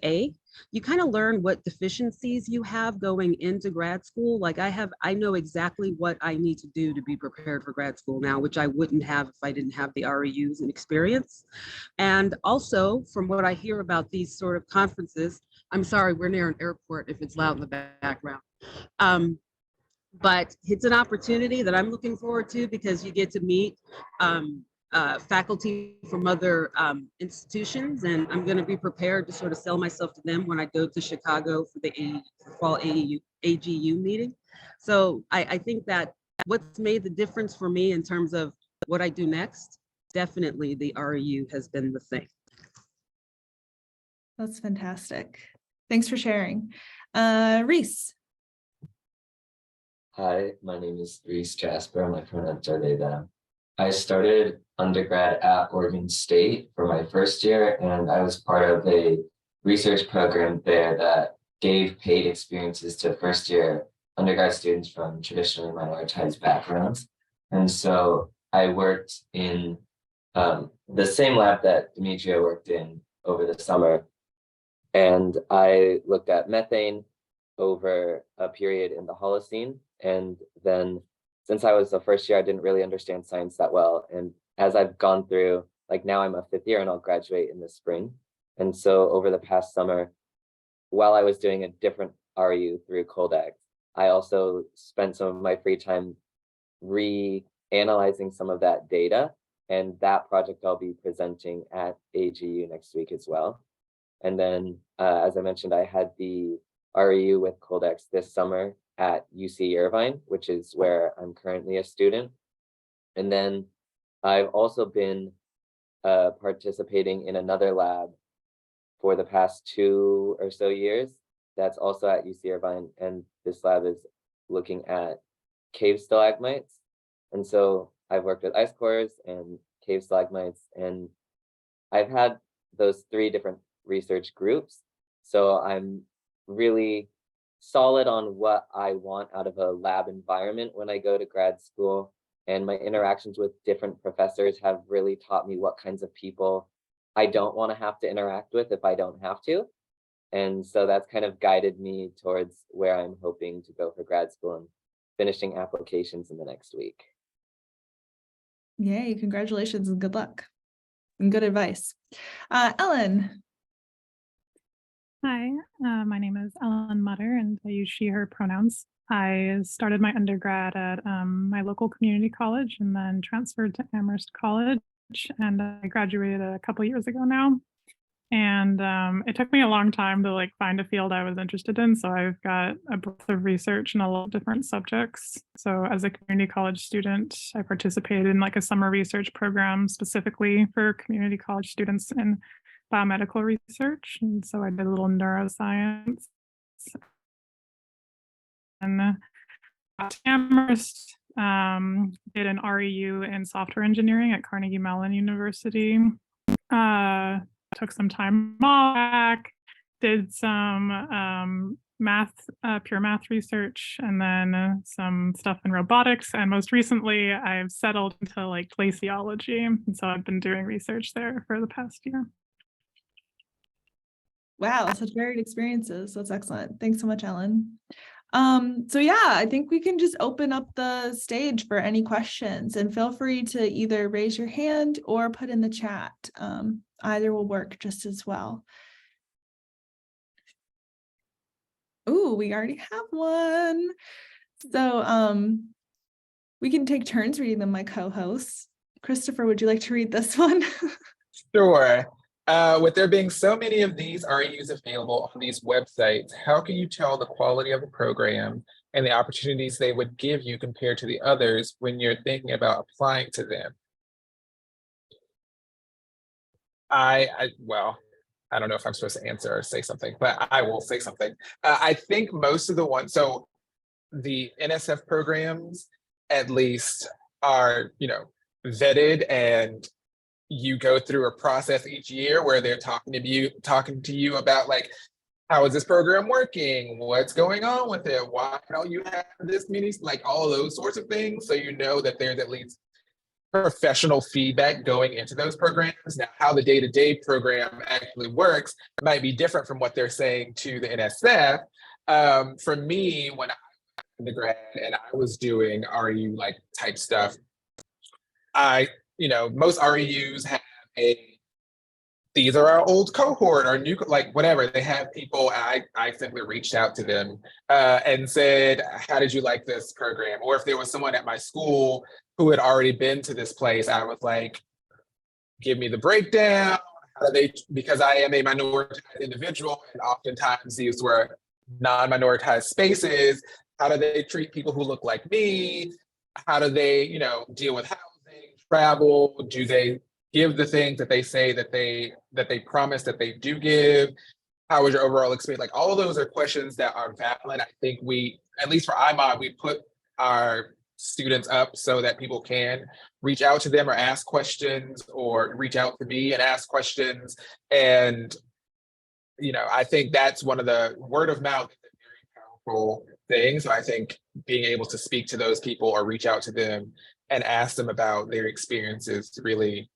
you kind of learn what deficiencies you have going into grad school. Like I know exactly what I need to do to be prepared for grad school now, which I wouldn't have if I didn't have the REUs and experience. And also from what I hear about these sort of conferences, I'm sorry, we're near an airport if it's loud in the background. But it's an opportunity that I'm looking forward to because you get to meet faculty from other institutions, and I'm going to be prepared to sort of sell myself to them when I go to Chicago for the fall AGU meeting. So I think that what's made the difference for me in terms of what I do next, definitely the REU has been the thing. That's fantastic. Thanks for sharing. Reese. Hi, my name is Reese Jasper. My pronouns are they, them. I started undergrad at Oregon State for my first year, and I was part of a research program there that gave paid experiences to first year undergrad students from traditionally minoritized backgrounds. And so I worked in the same lab that Demetria worked in over the summer. And I looked at methane over a period in the Holocene. And then since I was the first year, I didn't really understand science that well. And as I've gone through, like now I'm a fifth year and I'll graduate in the spring. And so over the past summer, while I was doing a different RU through COLDEX, I also spent some of my free time reanalyzing some of that data. And that project I'll be presenting at AGU next week as well. And then, as I mentioned, I had the REU with COLDEX this summer at UC Irvine, which is where I'm currently a student. And then I've also been participating in another lab for the past 2 or so years. That's also at UC Irvine. And this lab is looking at cave stalagmites. And so I've worked with ice cores and cave stalagmites, and I've had those 3 different research groups. So I'm really solid on what I want out of a lab environment when I go to grad school. And my interactions with different professors have really taught me what kinds of people I don't want to have to interact with if I don't have to. And so that's kind of guided me towards where I'm hoping to go for grad school and finishing applications in the next week. Yay, congratulations and good luck and good advice. Ellen. Hi, my name is Ellen Mutter, and I use she, her pronouns. I started my undergrad at my local community college and then transferred to Amherst College, and I graduated a couple years ago now. And it took me a long time to find a field I was interested in. So I've got a breadth of research in a lot of different subjects. So as a community college student, I participated in a summer research program specifically for community college students in biomedical research. And so I did a little neuroscience. And at Amherst, did an REU in software engineering at Carnegie Mellon University. Took some time off, did some pure math research, and then some stuff in robotics. And most recently, I've settled into glaciology. And so I've been doing research there for the past year. Wow, such varied experiences. That's excellent. Thanks so much, Ellen. So yeah, I think we can just open up the stage for any questions, and feel free to either raise your hand or put in the chat. Either will work just as well. Ooh, we already have one. So we can take turns reading them, my co-hosts. Christopher, would you like to read this one? Sure. With there being so many of these REUs available on these websites, how can you tell the quality of the program and the opportunities they would give you compared to the others when you're thinking about applying to them? Well, I don't know if I'm supposed to answer or say something, but I will say something. I think most of the ones, so the NSF programs at least are, vetted, and you go through a process each year where they're talking to you about how is this program working? What's going on with it? Why don't you have this many? All of those sorts of things. So that there's at least professional feedback going into those programs. Now, how the day-to-day program actually works might be different from what they're saying to the NSF. For me, when I was undergrad and I was doing REU like type stuff, most REUs have these are our old cohort, our new, like whatever, they have people, I simply reached out to them and said, how did you like this program? Or if there was someone at my school who had already been to this place, I was like, give me the breakdown. How do they, because I am a minoritized individual, and oftentimes these were non-minoritized spaces, how do they treat people who look like me? How do they, deal with housing, travel? Do they give the things that they say that they promise that they do give? How was your overall experience? Like, all of those are questions that are valid. I think we, at least for IMOD, we put our students up so that people can reach out to them or ask questions, or reach out to me and ask questions. And I think that's one of the word of mouth is a very powerful thing. So I think being able to speak to those people or reach out to them and ask them about their experiences really,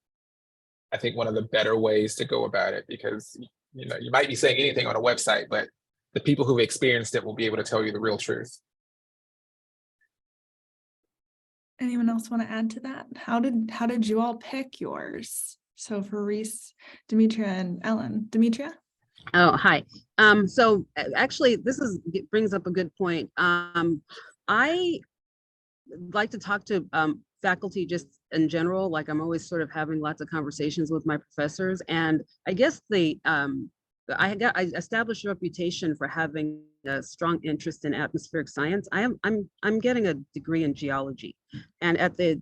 I think, one of the better ways to go about it, because you might be saying anything on a website, but the people who've experienced it will be able to tell you the real truth. Anyone else want to add to that? How did you all pick yours? So for Reese, Demetria, and Ellen. Demetria? Oh, hi. So actually, it brings up a good point. I like to talk to faculty just in general. Like, I'm always sort of having lots of conversations with my professors, and I guess I established a reputation for having a strong interest in atmospheric science. I'm getting a degree in geology, and at the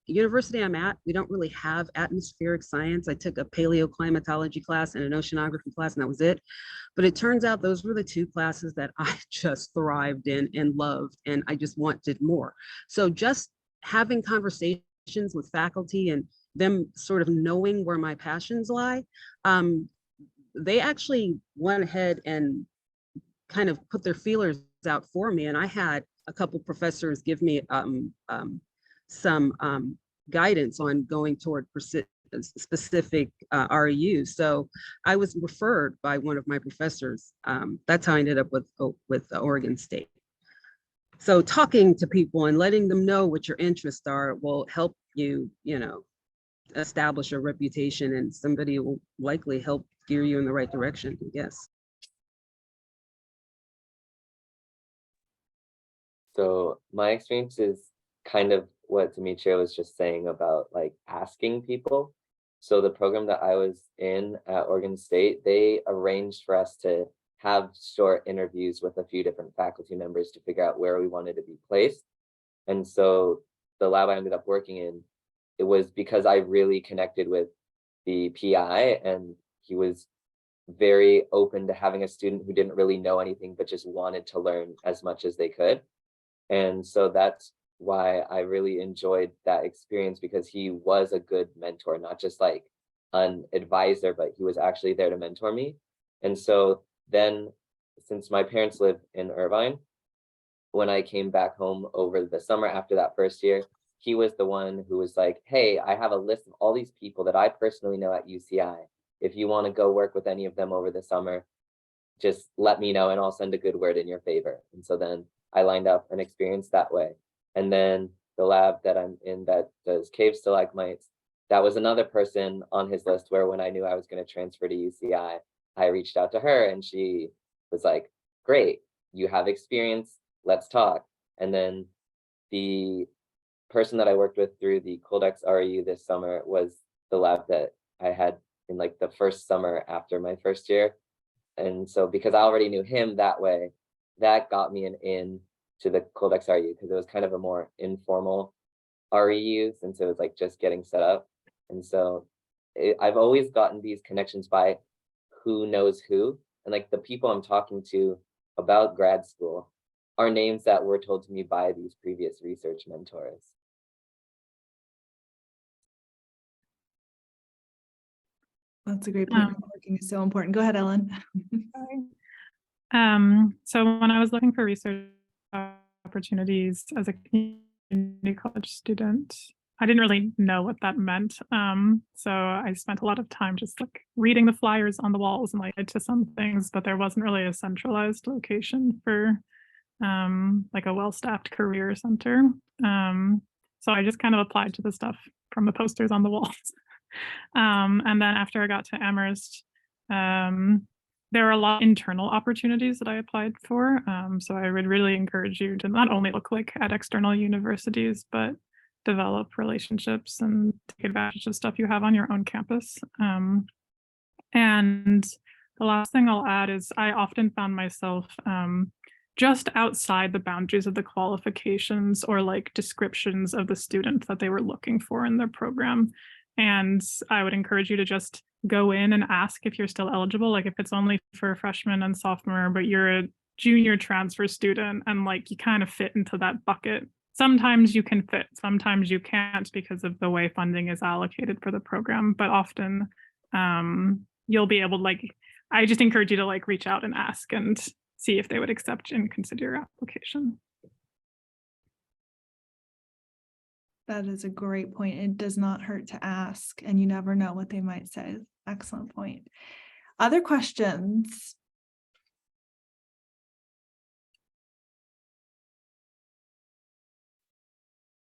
university I'm at, we don't really have atmospheric science. I took a paleoclimatology class and an oceanography class, and that was it. But it turns out those were the two classes that I just thrived in and loved, and I just wanted more. So just having conversations with faculty and them sort of knowing where my passions lie, they actually went ahead and kind of put their feelers out for me. And I had a couple professors give me some guidance on going toward specific REUs. So I was referred by one of my professors. That's how I ended up with Oregon State. So talking to people and letting them know what your interests are will help you, establish a reputation, and somebody will likely help steer you in the right direction, yes. So my experience is kind of what Demetria was just saying about like asking people. So the program that I was in at Oregon State, they arranged for us to have short interviews with a few different faculty members to figure out where we wanted to be placed. And so the lab I ended up working in, it was because I really connected with the PI, and he was very open to having a student who didn't really know anything but just wanted to learn as much as they could. And so that's why I really enjoyed that experience, because he was a good mentor, not just like an advisor, but he was actually there to mentor me. And so then, since my parents live in Irvine, when I came back home over the summer after that first year, he was the one who was like, hey, I have a list of all these people that I personally know at UCI. If you want to go work with any of them over the summer, just let me know and I'll send a good word in your favor. And so then I lined up an experience that way. And then the lab that I'm in that does cave stalagmites, that was another person on his list where when I knew I was going to transfer to UCI, I reached out to her and she was like, great, you have experience, let's talk. And then the person that I worked with through the COLDEX REU this summer was the lab that I had in like the first summer after my first year. And so because I already knew him that way, that got me an in to the COLDEX REU, because it was kind of a more informal REU since it was like just getting set up. And so I've always gotten these connections by who knows who, and like the people I'm talking to about grad school are names that were told to me by these previous research mentors. That's a great point. Networking is so important. Go ahead, Ellen. So when I was looking for research opportunities as a community college student, I didn't really know what that meant. So I spent a lot of time just like reading the flyers on the walls and like to some things, but there wasn't really a centralized location for like a well-staffed career center. So I just kind of applied to the stuff from the posters on the walls. And then after I got to Amherst, there are a lot of internal opportunities that I applied for. So I would really encourage you to not only look like at external universities, but develop relationships and take advantage of stuff you have on your own campus. And the last thing I'll add is I often found myself just outside the boundaries of the qualifications or like descriptions of the student that they were looking for in their program. And I would encourage you to just go in and ask if you're still eligible, like if it's only for freshman and sophomore, but you're a junior transfer student and like you kind of fit into that bucket. Sometimes you can fit, sometimes you can't because of the way funding is allocated for the program, but often you'll be able to like, I just encourage you to like reach out and ask and see if they would accept and consider your application. That is a great point. It does not hurt to ask, and you never know what they might say. Excellent point. Other questions?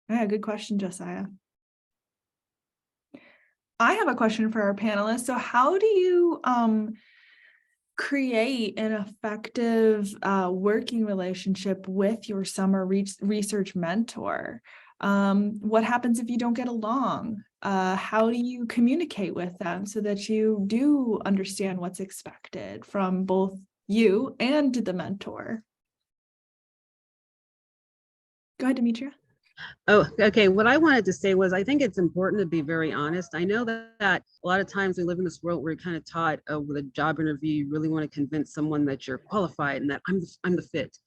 Yeah, good question, Josiah. I have a question for our panelists. So how do you create an effective working relationship with your summer research mentor? What happens if you don't get along? How do you communicate with them so that you do understand what's expected from both you and the mentor? Go ahead, Demetria. Oh, okay. What I wanted to say was I think it's important to be very honest. I know that a lot of times we live in this world where you're kind of taught with a job interview, you really want to convince someone that you're qualified and that I'm the fit.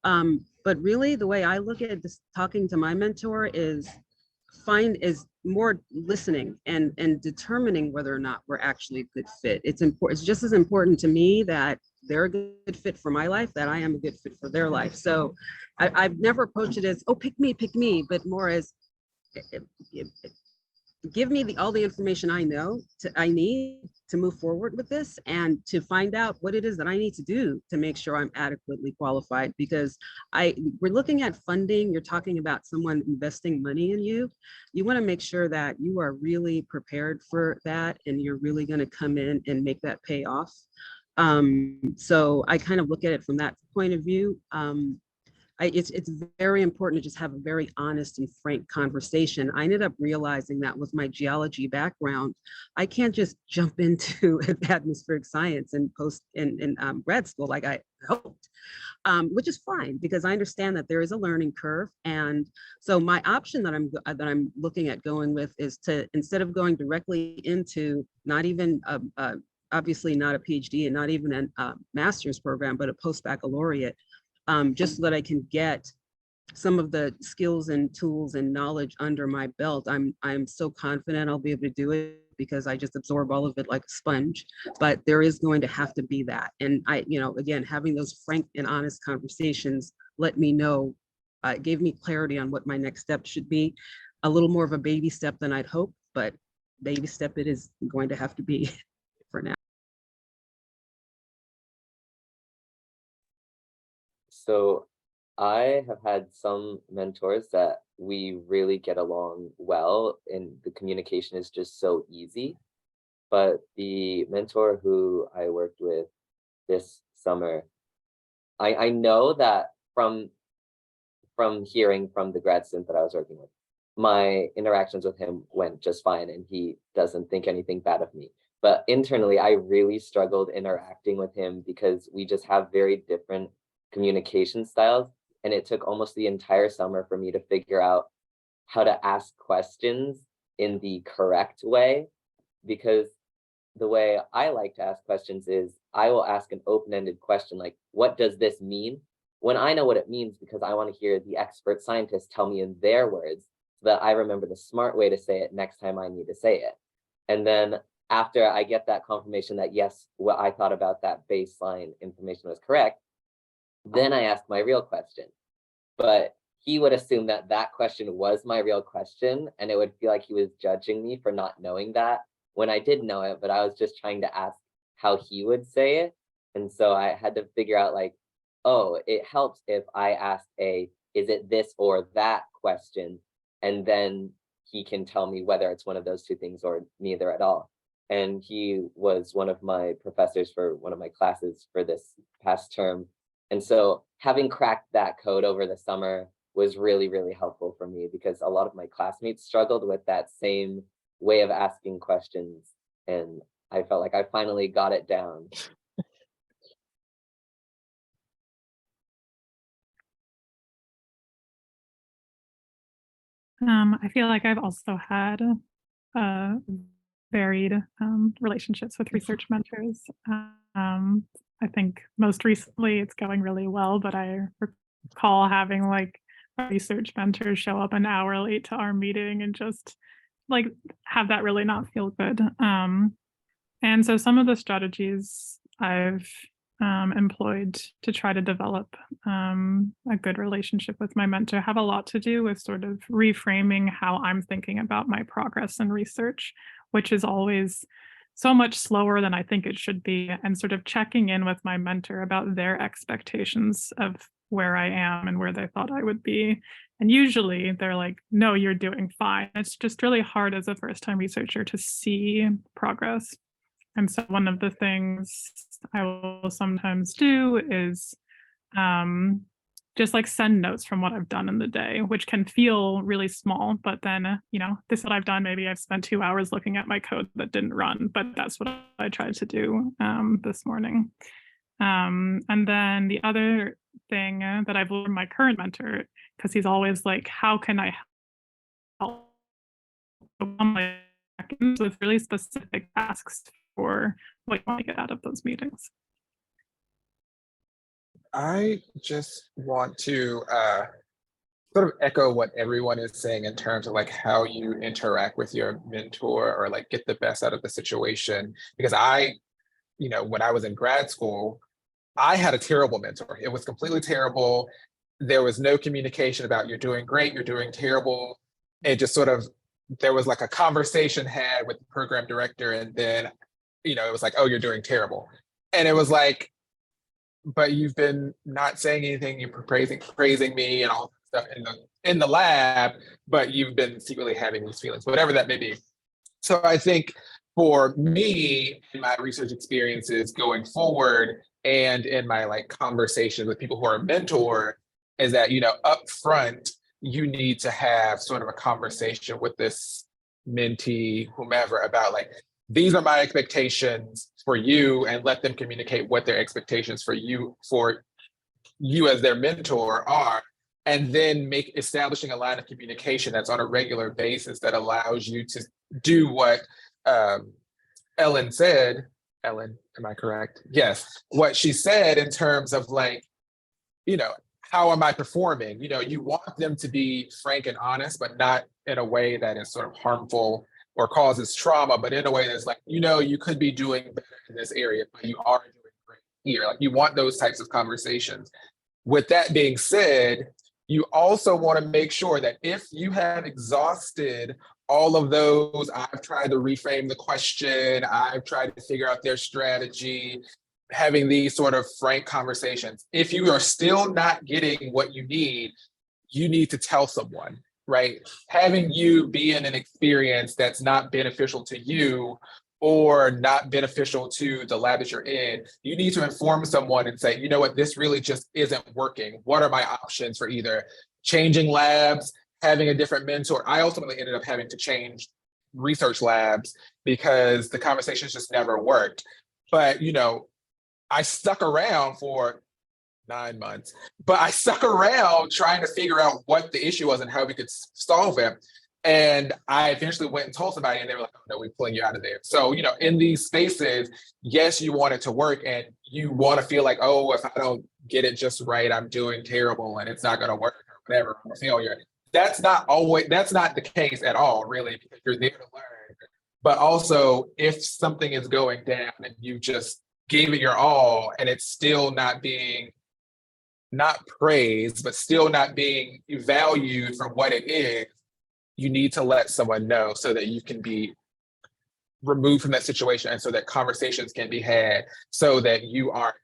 But really the way I look at this, talking to my mentor is more listening and determining whether or not we're actually a good fit. It's important. It's just as important to me that they're a good fit for my life that I am a good fit for their life. So I've never approached it as, oh, pick me, but more as give me all the information I need to move forward with this and to find out what it is that I need to do to make sure I'm adequately qualified. Because we're looking at funding, you're talking about someone investing money in you. You want to make sure that you are really prepared for that and you're really going to come in and make that pay off. So I kind of look at it from that point of view. It's very important to just have a very honest and frank conversation. I ended up realizing that with my geology background, I can't just jump into atmospheric science and post in grad school like I hoped, which is fine because I understand that there is a learning curve. And so my option that I'm looking at going with is to, instead of going directly into not even obviously not a PhD and not even a master's program, but a post-baccalaureate, just so that I can get some of the skills and tools and knowledge under my belt. I'm so confident I'll be able to do it because I just absorb all of it like a sponge, but there is going to have to be that. And again, having those frank and honest conversations let me know, gave me clarity on what my next step should be. A little more of a baby step than I'd hoped, but baby step it is going to have to be for now. So I have had some mentors that we really get along well and the communication is just so easy. But the mentor who I worked with this summer, I know that from hearing from the grad student that I was working with, my interactions with him went just fine and he doesn't think anything bad of me. But internally, I really struggled interacting with him because we just have very different communication styles. And it took almost the entire summer for me to figure out how to ask questions in the correct way, because the way I like to ask questions is I will ask an open-ended question like, what does this mean? When I know what it means, because I want to hear the expert scientists tell me in their words so that I remember the smart way to say it next time I need to say it. And then after I get that confirmation that yes, what I thought about that baseline information was correct, then I ask my real question. But he would assume that that question was my real question, and it would feel like he was judging me for not knowing that when I did know it, but I was just trying to ask how he would say it. And so I had to figure out like, oh, it helps if I ask is it this or that question? And then he can tell me whether it's one of those two things or neither at all. And he was one of my professors for one of my classes for this past term. And so having cracked that code over the summer was really, really helpful for me, because a lot of my classmates struggled with that same way of asking questions. And I felt like I finally got it down. I feel like I've also had varied relationships with research mentors. I think most recently it's going really well, but I recall having like a research mentor show up an hour late to our meeting and just like have that really not feel good. And so some of the strategies I've employed to try to develop a good relationship with my mentor have a lot to do with sort of reframing how I'm thinking about my progress in research, which is always so much slower than I think it should be, and sort of checking in with my mentor about their expectations of where I am and where they thought I would be. And usually they're like, no, you're doing fine. It's just really hard as a first-time researcher to see progress. And so one of the things I will sometimes do is just like send notes from what I've done in the day, which can feel really small, but then, this is what I've done. Maybe I've spent 2 hours looking at my code that didn't run, but that's what I tried to do this morning. And then the other thing that I've learned my current mentor, because he's always like, how can I help with really specific tasks for what you want to get out of those meetings? I just want to sort of echo what everyone is saying in terms of like how you interact with your mentor or like get the best out of the situation. Because when I was in grad school, I had a terrible mentor. It was completely terrible. There was no communication about you're doing great, you're doing terrible. It just sort of, there was like a conversation had with the program director, and then, it was like, oh, you're doing terrible. And it was like, but you've been not saying anything, you're praising me and all that stuff in the lab, but you've been secretly having these feelings, whatever that may be. So I think for me, in my research experiences going forward, and in my like conversations with people who are mentored, is that up front you need to have sort of a conversation with this mentee, whomever, about like, these are my expectations for you, and let them communicate what their expectations for you as their mentor are, and then establishing a line of communication that's on a regular basis that allows you to do what Ellen said. Ellen, am I correct? Yes. What she said in terms of like, how am I performing? You want them to be frank and honest, but not in a way that is sort of harmful or causes trauma, but in a way that's like, you could be doing better in this area, but you are doing great here. Like, you want those types of conversations. With that being said, you also want to make sure that if you have exhausted all of those, I've tried to reframe the question, I've tried to figure out their strategy, having these sort of frank conversations. If you are still not getting what you need to tell someone, right? Having you be in an experience that's not beneficial to you or not beneficial to the lab that you're in, you need to inform someone and say, what, this really just isn't working. What are my options for either changing labs, having a different mentor? I ultimately ended up having to change research labs because the conversations just never worked. But, I stuck around for 9 months, but I stuck around trying to figure out what the issue was and how we could solve it. And I eventually went and told somebody, and they were like, oh, no, we're pulling you out of there. So, in these spaces, yes, you want it to work, and you want to feel like, oh, if I don't get it just right, I'm doing terrible and it's not going to work or whatever, I'm a failure. That's not the case at all, really, because you're there to learn. But also, if something is going down and you just gave it your all and it's still not being not praised, but still not being valued for what it is, you need to let someone know so that you can be removed from that situation and so that conversations can be had so that you aren't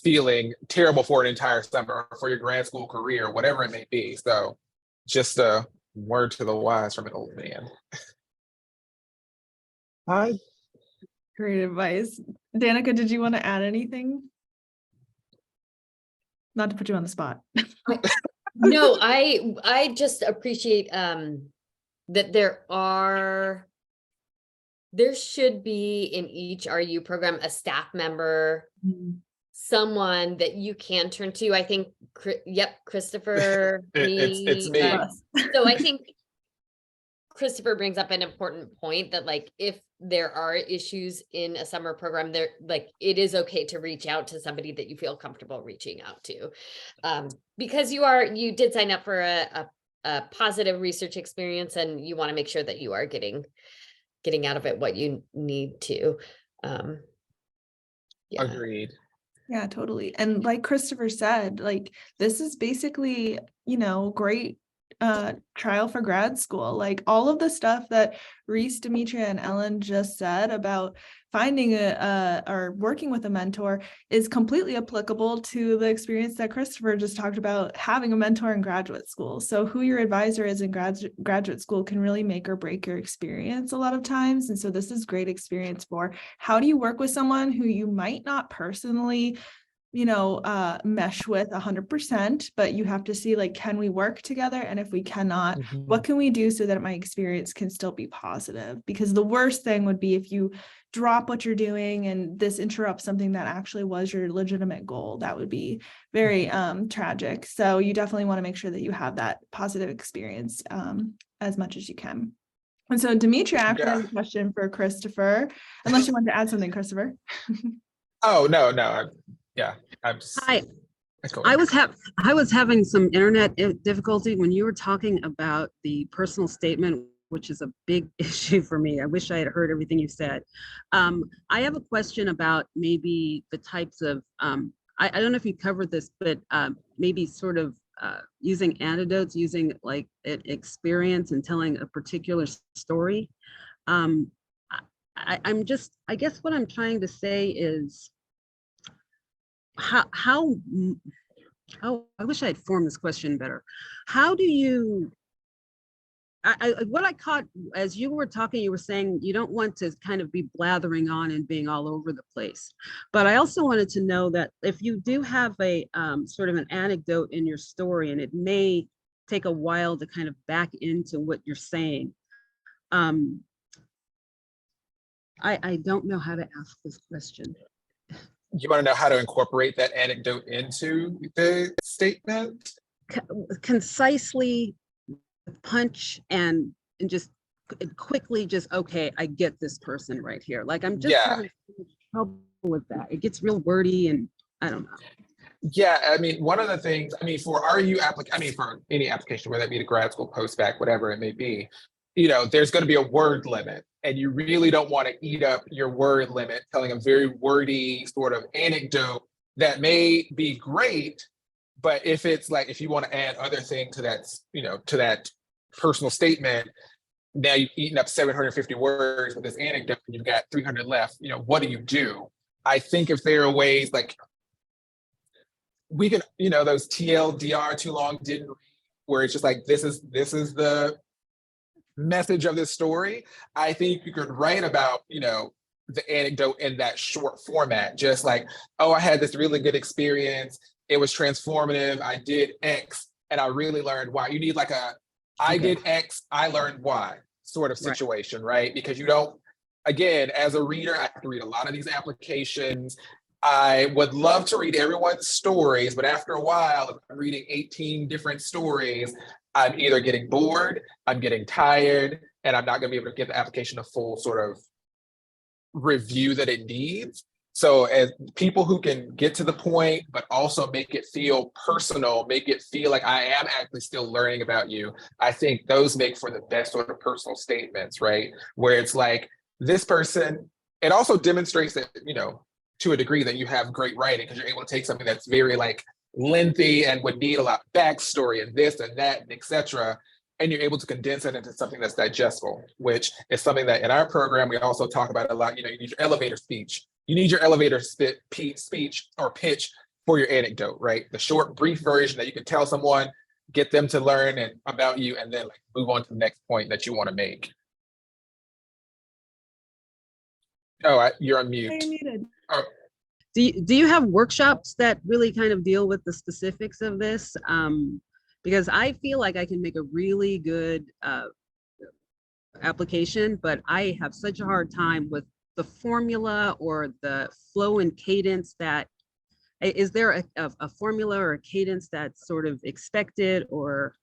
feeling terrible for an entire summer or for your grad school career, whatever it may be. So just a word to the wise from an old man. Hi. Great advice. Danica, did you want to add anything? Not to put you on the spot. No, I just appreciate that there should be in each RU program a staff member, someone that you can turn to. I think, yep, Christopher, It's me. So I think Christopher brings up an important point that, like, if there are issues in a summer program, there, like, it is okay to reach out to somebody that you feel comfortable reaching out to, because you did sign up for a positive research experience, and you want to make sure that you are getting out of it what you need to. Yeah. Agreed. Yeah, totally. And like Christopher said, like, this is basically, great trial for grad school. Like, all of the stuff that Reese, Demetria, and Ellen just said about finding or working with a mentor is completely applicable to the experience that Christopher just talked about, having a mentor in graduate school. So who your advisor is in graduate school can really make or break your experience a lot of times. And so this is great experience for how do you work with someone who you might not personally mesh with 100%, but you have to see, like, can we work together? And if we cannot, what can we do so that my experience can still be positive? Because the worst thing would be if you drop what you're doing and this interrupts something that actually was your legitimate goal. That would be very tragic. So you definitely want to make sure that you have that positive experience as much as you can. And so Demetria actually has a question for Christopher, unless you want to add something, Christopher. Oh, no. I'm just. Hi. I was having some internet difficulty when you were talking about the personal statement, which is a big issue for me. I wish I had heard everything you said. I have a question about maybe the types of, I don't know if you covered this, but maybe sort of using anecdotes, using like an experience and telling a particular story. I guess what I'm trying to say is, how I wish I had formed this question better. How do you, what I caught as you were talking, you were saying you don't want to kind of be blathering on and being all over the place. But I also wanted to know that if you do have a sort of an anecdote in your story, and it may take a while to kind of back into what you're saying, I don't know how to ask this question. You want to know how to incorporate that anecdote into the statement? Concisely, punch, and just quickly, just, okay, I get this person right here. Like, I'm just having trouble with that. It gets real wordy, and I don't know. Yeah, I mean, one of the things, for RU for any application, whether it be the grad school, post-bac, whatever it may be, there's going to be a word limit, and you really don't want to eat up your word limit telling a very wordy sort of anecdote that may be great, but if you want to add other things to that, to that personal statement, now you've eaten up 750 words with this anecdote and you've got 300 left, what do? I think if there are ways, like, we can, those TLDR, too long didn't read, where it's just like, this is the message of this story. I think you could write about, the anecdote in that short format, just like, oh, I had this really good experience. It was transformative. I did X and I really learned Y. You need like I did X, I learned Y sort of situation, right? Because you don't, again, as a reader, I have to read a lot of these applications. I would love to read everyone's stories, but after a while, if I'm reading 18 different stories, I'm either getting bored, I'm getting tired, and I'm not going to be able to give the application a full sort of review that it needs. So as people who can get to the point, but also make it feel personal, make it feel like I am actually still learning about you, I think those make for the best sort of personal statements, right? Where it's like, this person, it also demonstrates that, to a degree, that you have great writing, because you're able to take something that's very like lengthy and would need a lot of backstory and this and that and et cetera. And you're able to condense it into something that's digestible, which is something that in our program, we also talk about a lot. You know, you need your elevator speech. You need your elevator speech or pitch for your anecdote, right? The short, brief version that you can tell someone, get them to learn and about you, and then like move on to the next point that you want to make. Oh, you're on mute. You're muted. Oh. Do you have workshops that really kind of deal with the specifics of this? Because I feel like I can make a really good application, but I have such a hard time with the formula or the flow and cadence. That is there a formula or a cadence that's sort of expected, or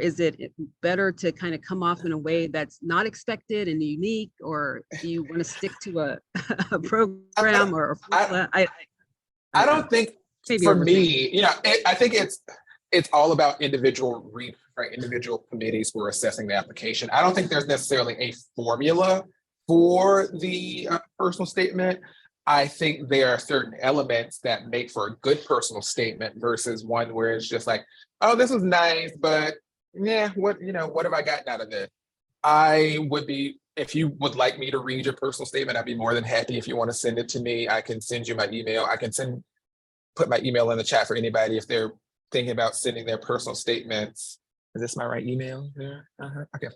is it better to kind of come off in a way that's not expected and unique, or do you want to stick to a program or a formula? I don't think maybe for me, you know, I think it's all about individual individual committees who are assessing the application. I don't think there's necessarily a formula for the personal statement. I think there are certain elements that make for a good personal statement versus one where it's just like, oh, this was nice, but yeah, what have I gotten out of this? I would be, if you would like me to read your personal statement, I'd be more than happy. If you want to send it to me, I can send you my email. I can put my email in the chat for anybody if they're thinking about sending their personal statements. Is this my right email there? Okay.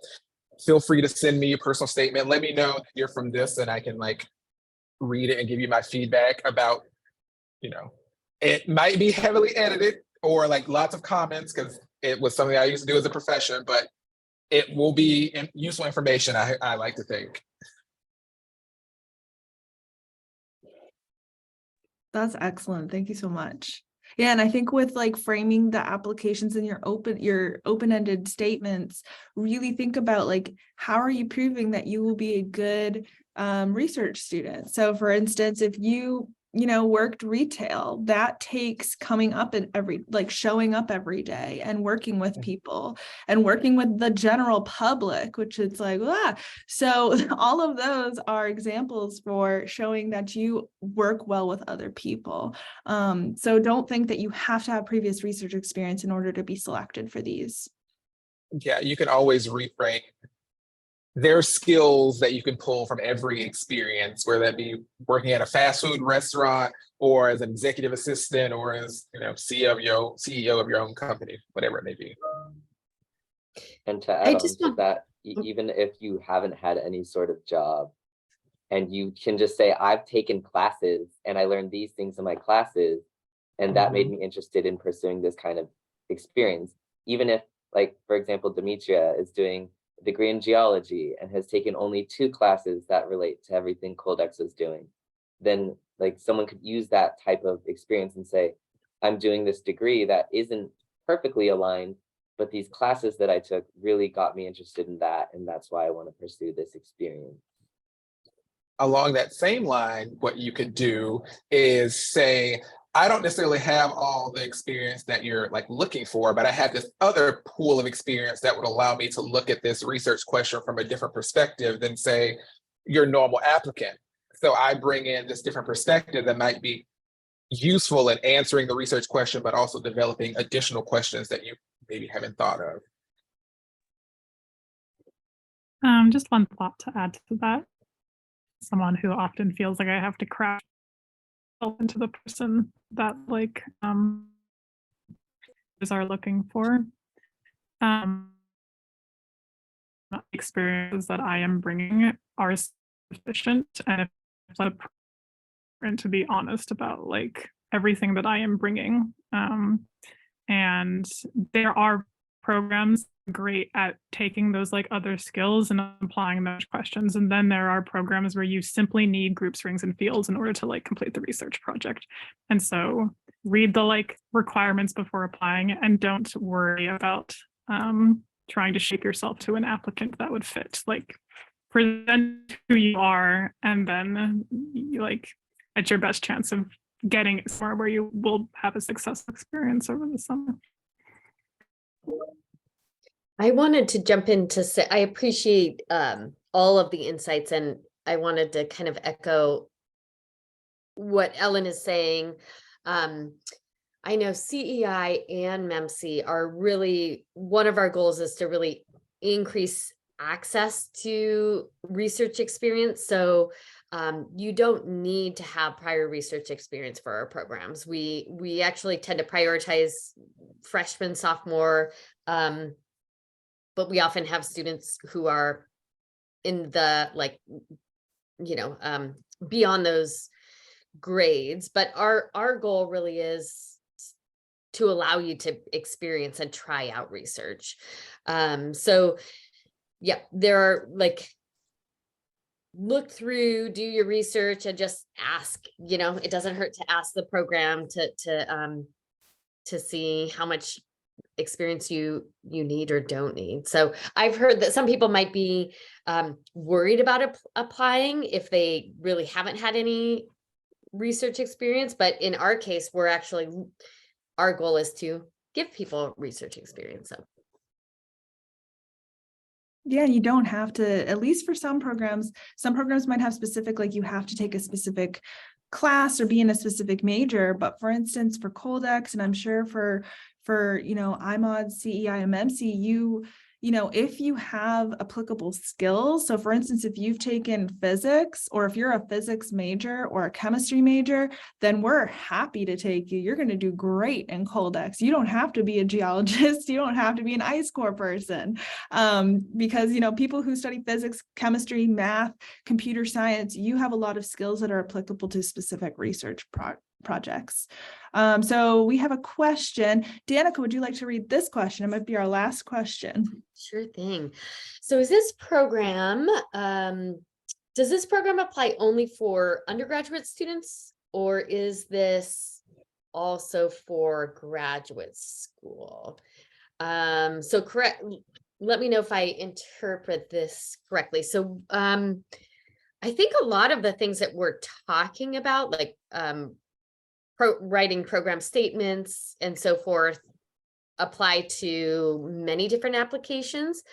Feel free to send me your personal statement. Let me know that you're from this, and I can like read it and give you my feedback about, you know, it might be heavily edited or like lots of comments because it was something I used to do as a profession, but it will be useful information, I like to think. That's excellent. Thank you so much. Yeah, and I think with like framing the applications in your open-ended statements, really think about like, how are you proving that you will be a good research student? So for instance, if you worked retail, that takes coming up in showing up every day and working with people and working with the general public, which it's like, so all of those are examples for showing that you work well with other people. So don't think that you have to have previous research experience in order to be selected for these. Yeah, you can always reframe. There are skills that you can pull from every experience, whether that be working at a fast food restaurant or as an executive assistant or as CEO of your own company, whatever it may be. And to add on to that, even if you haven't had any sort of job, and you can just say, I've taken classes and I learned these things in my classes, and that made me interested in pursuing this kind of experience. Even if, like, for example, Demetria is doing a degree in geology and has taken only 2 classes that relate to everything COLDEX is doing, then like someone could use that type of experience and say, I'm doing this degree that isn't perfectly aligned, but these classes that I took really got me interested in that, and that's why I want to pursue this experience. Along that same line, what you could do is say, I don't necessarily have all the experience that you're like looking for, but I have this other pool of experience that would allow me to look at this research question from a different perspective than say your normal applicant. So I bring in this different perspective that might be useful in answering the research question, but also developing additional questions that you maybe haven't thought of. Just one thought to add to that. Someone who often feels like I have to craft into the person that like are looking for. Experiences that I am bringing are sufficient, and if and to be honest about like everything that I am bringing. And there are programs great at taking those like other skills and applying those questions. And then there are programs where you simply need groups, rings, and fields in order to like complete the research project. And so read the like requirements before applying, and don't worry about trying to shape yourself to an applicant that would fit. Like present who you are, and then like it's your best chance of getting somewhere where you will have a successful experience over the summer. I wanted to jump in to say I appreciate all of the insights, and I wanted to kind of echo what Ellen is saying. I know CEI and MEMC are really, one of our goals is to really increase access to research experience. So you don't need to have prior research experience for our programs. We actually tend to prioritize freshman, sophomore, but we often have students who are in the beyond those grades. But our goal really is to allow you to experience and try out research. So yeah, there are look through, do your research, and just ask. It doesn't hurt to ask the program to see how much experience you need or don't need. So I've heard that some people might be worried about applying if they really haven't had any research experience, but in our case, our goal is to give people research experience. So Yeah, you don't have to, at least for some programs might have specific, like you have to take a specific class or be in a specific major. But for instance, for COLDEX, and I'm sure for IMOD, CEI, and MEMC, if you have applicable skills. So for instance, if you've taken physics, or if you're a physics major or a chemistry major, then we're happy to take you. You're going to do great in COLDEX. You don't have to be a geologist. You don't have to be an ice core person, because, people who study physics, chemistry, math, computer science, you have a lot of skills that are applicable to specific research projects. So we have a question. Danica, would you like to read this question? It might be our last question. sure thing. So does this program apply only for undergraduate students, or is this also for graduate school? So correct. Let me know if I interpret this correctly. So I think a lot of the things that we're talking about, like writing program statements and so forth, apply to many different applications.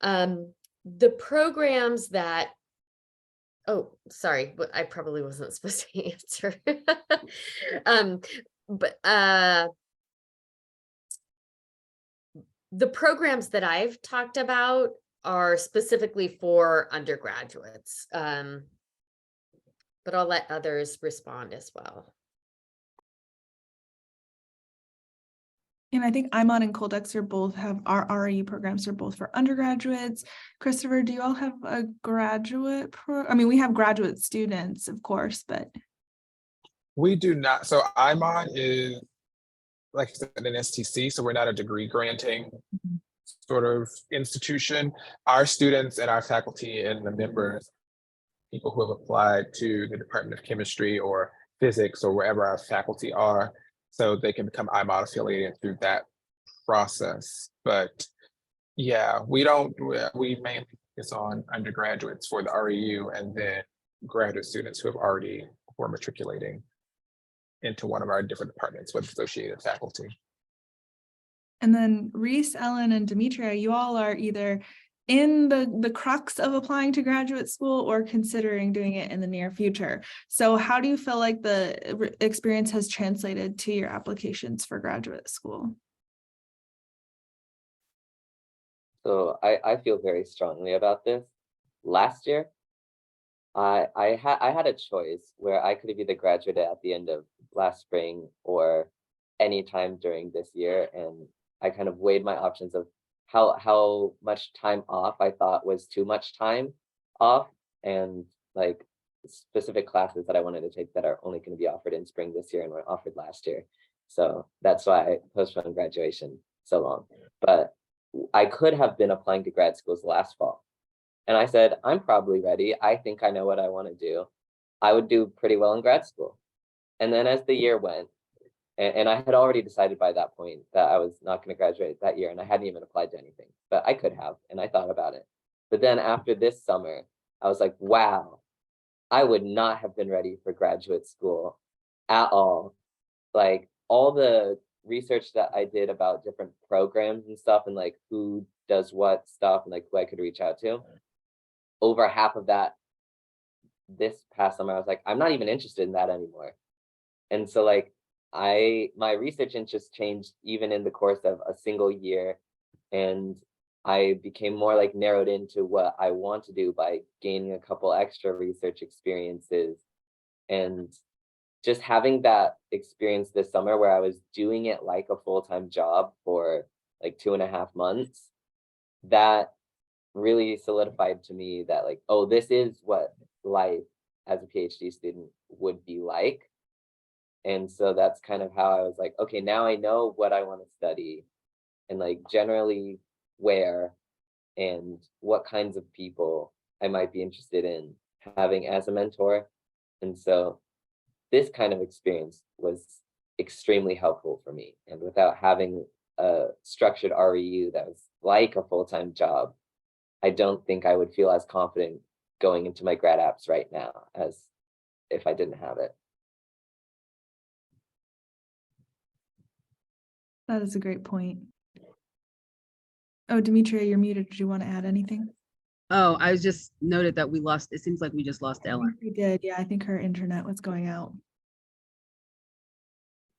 The programs that, oh, sorry, but I probably wasn't supposed to answer. But the programs that I've talked about are specifically for undergraduates, but I'll let others respond as well. And I think IMOD and COLDEX our RE programs are both for undergraduates. Christopher, do you all have a graduate we have graduate students, of course, but. We do not. So IMOD is, like I said, an STC, so we're not a degree granting sort of institution. Our students and our faculty and the members, people who have applied to the Department of Chemistry or Physics or wherever our faculty are, so they can become IMOD affiliated through that process. But yeah, we mainly focus on undergraduates for the REU, and then graduate students who are matriculating into one of our different departments with associated faculty. And then Reese, Ellen, and Demetria, you all are either in the crux of applying to graduate school or considering doing it in the near future. So how do you feel like the experience has translated to your applications for graduate school? So I feel very strongly about this. Last year, I had a choice where I could have either graduated at the end of last spring or anytime during this year, and I kind of weighed my options of how much time off I thought was too much time off, and like specific classes that I wanted to take that are only going to be offered in spring this year and were offered last year. So that's why I postponed graduation so long. But I could have been applying to grad schools last fall. And I said, I'm probably ready. I think I know what I want to do. I would do pretty well in grad school. And then as the year went, and I had already decided by that point that I was not going to graduate that year, and I hadn't even applied to anything, but I could have, and I thought about it. But then after this summer, I was like, wow, I would not have been ready for graduate school at all. Like all the research that I did about different programs and stuff, and like who does what stuff, and like who I could reach out to, over half of that this past summer, I was like, I'm not even interested in that anymore. And so like my research interest changed even in the course of a single year, and I became more like narrowed into what I want to do by gaining a couple extra research experiences. And just having that experience this summer where I was doing it like a full-time job for like 2.5 months, that really solidified to me that like, oh, this is what life as a PhD student would be like. And so that's kind of how I was like, okay, now I know what I want to study and like generally where and what kinds of people I might be interested in having as a mentor. And so this kind of experience was extremely helpful for me. And without having a structured REU that was like a full-time job, I don't think I would feel as confident going into my grad apps right now as if I didn't have it. That is a great point. Oh, Demetria, you're muted. Did you want to add anything? Oh, I just noted that we lost, it seems like we just lost I Ellen. think we did. Yeah, I think her internet was going out.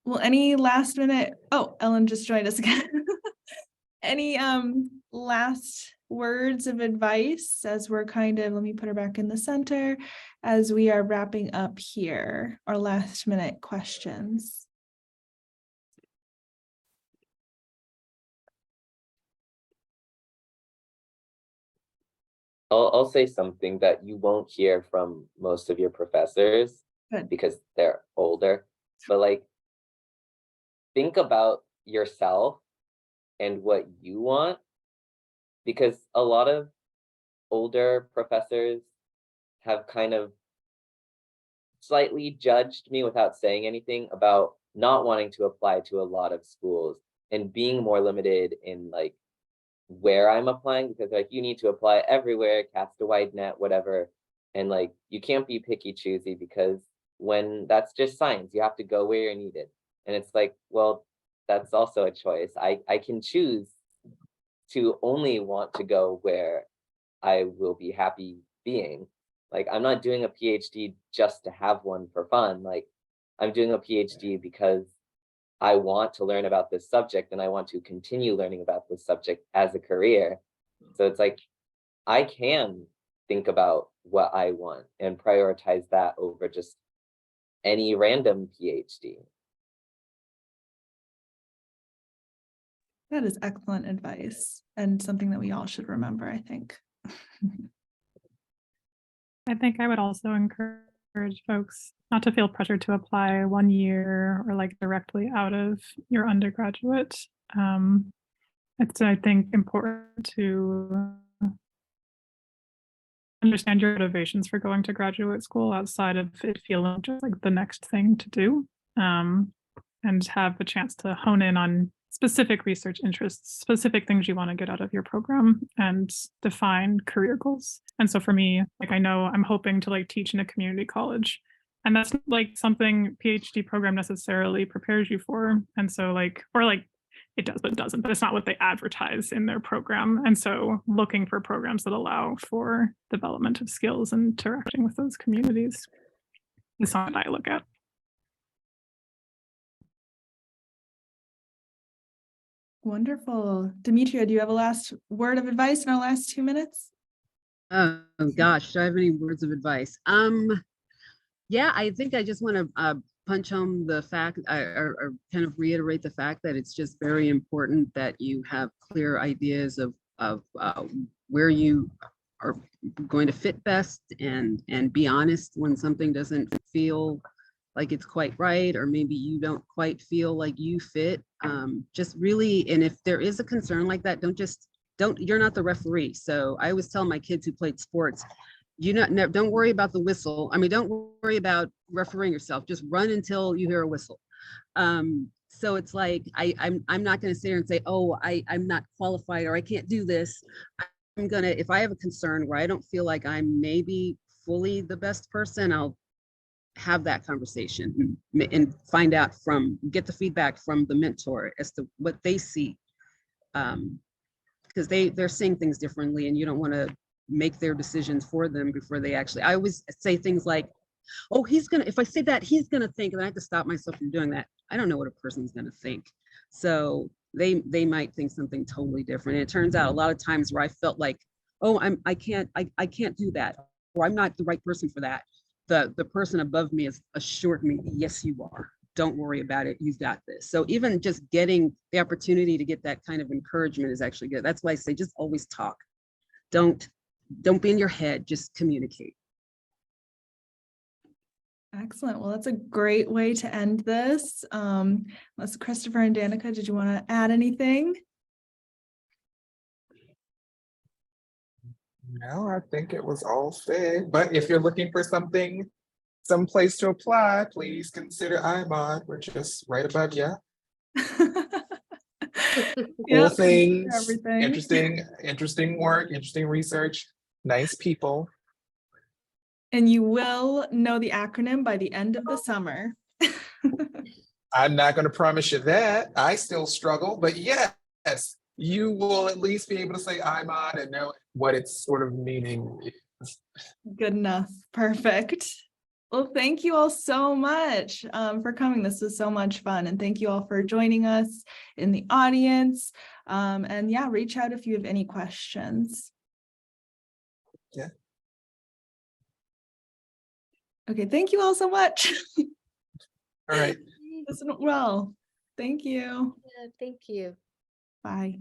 Well, any last minute? Oh, Ellen just joined us again. Any last words of advice as we're kind of, let me put her back in the center as we are wrapping up here, our last minute questions. I'll say something that you won't hear from most of your professors Good. because they're older, but like think about yourself and what you want, because a lot of older professors have kind of slightly judged me without saying anything about not wanting to apply to a lot of schools and being more limited in like where I'm applying, because like you need to apply everywhere, cast a wide net, whatever. And like you can't be picky choosy, because when that's just science, you have to go where you're needed. And it's like, well, that's also a choice. I can choose to only want to go where I will be happy being. Like I'm not doing a PhD just to have one for fun. Like I'm doing a PhD because I want to learn about this subject and I want to continue learning about this subject as a career. So it's like, I can think about what I want and prioritize that over just any random PhD. That is excellent advice and something that we all should remember, I think. I think I would also encourage folks not to feel pressured to apply 1 year or like directly out of your undergraduate. It's, I think, important to understand your motivations for going to graduate school outside of it feeling just like the next thing to do, and have a chance to hone in on specific research interests, specific things you want to get out of your program, and define career goals. And so for me, like I know I'm hoping to like teach in a community college, and that's like something PhD program necessarily prepares you for. And so like, or like it does, but it doesn't, but it's not what they advertise in their program. And so looking for programs that allow for development of skills and interacting with those communities is something I look at. Wonderful. Demetria, do you have a last word of advice in our last 2 minutes? Oh gosh, do I have any words of advice? Yeah, I think I just want to punch home the fact, or kind of reiterate the fact that it's just very important that you have clear ideas of where you are going to fit best, and be honest when something doesn't feel like it's quite right, or maybe you don't quite feel like you fit. Just really, and if there is a concern like that, you're not the referee. So I always tell my kids who played sports, don't worry about the whistle. I mean, don't worry about refereeing yourself. Just run until you hear a whistle. So it's like I'm not going to sit here and say, oh, I'm not qualified or I can't do this. I'm gonna, if I have a concern where I don't feel like I'm maybe fully the best person, I'll have that conversation and find out get the feedback from the mentor as to what they see, because they're seeing things differently, and you don't want to make their decisions for them before they actually. I always say things like, oh, he's gonna, if I say that, he's gonna think, and I have to stop myself from doing that. I don't know what a person's gonna think. So they might think something totally different. And it turns out a lot of times where I felt like, oh, I can't do that, or I'm not the right person for that. The person above me has assured me, yes, you are. Don't worry about it. You've got this. So even just getting the opportunity to get that kind of encouragement is actually good. That's why I say just always talk. Don't be in your head, just communicate. Excellent. Well, that's a great way to end this. Unless Christopher and Danica, did you want to add anything? No, I think it was all said. But if you're looking for something, some place to apply, please consider IMOD. We're just right above you. Cool Yep, things, everything. interesting work, interesting research, nice people. And you will know the acronym by the end of the summer. I'm not going to promise you that. I still struggle, but yes, you will at least be able to say IMOD and know what its sort of meaning is. Good enough. Perfect. Well, thank you all so much for coming. This was so much fun. And thank you all for joining us in the audience. And yeah, reach out if you have any questions. Yeah. Okay, thank you all so much. All right. This went well. Thank you. Yeah, thank you. Bye.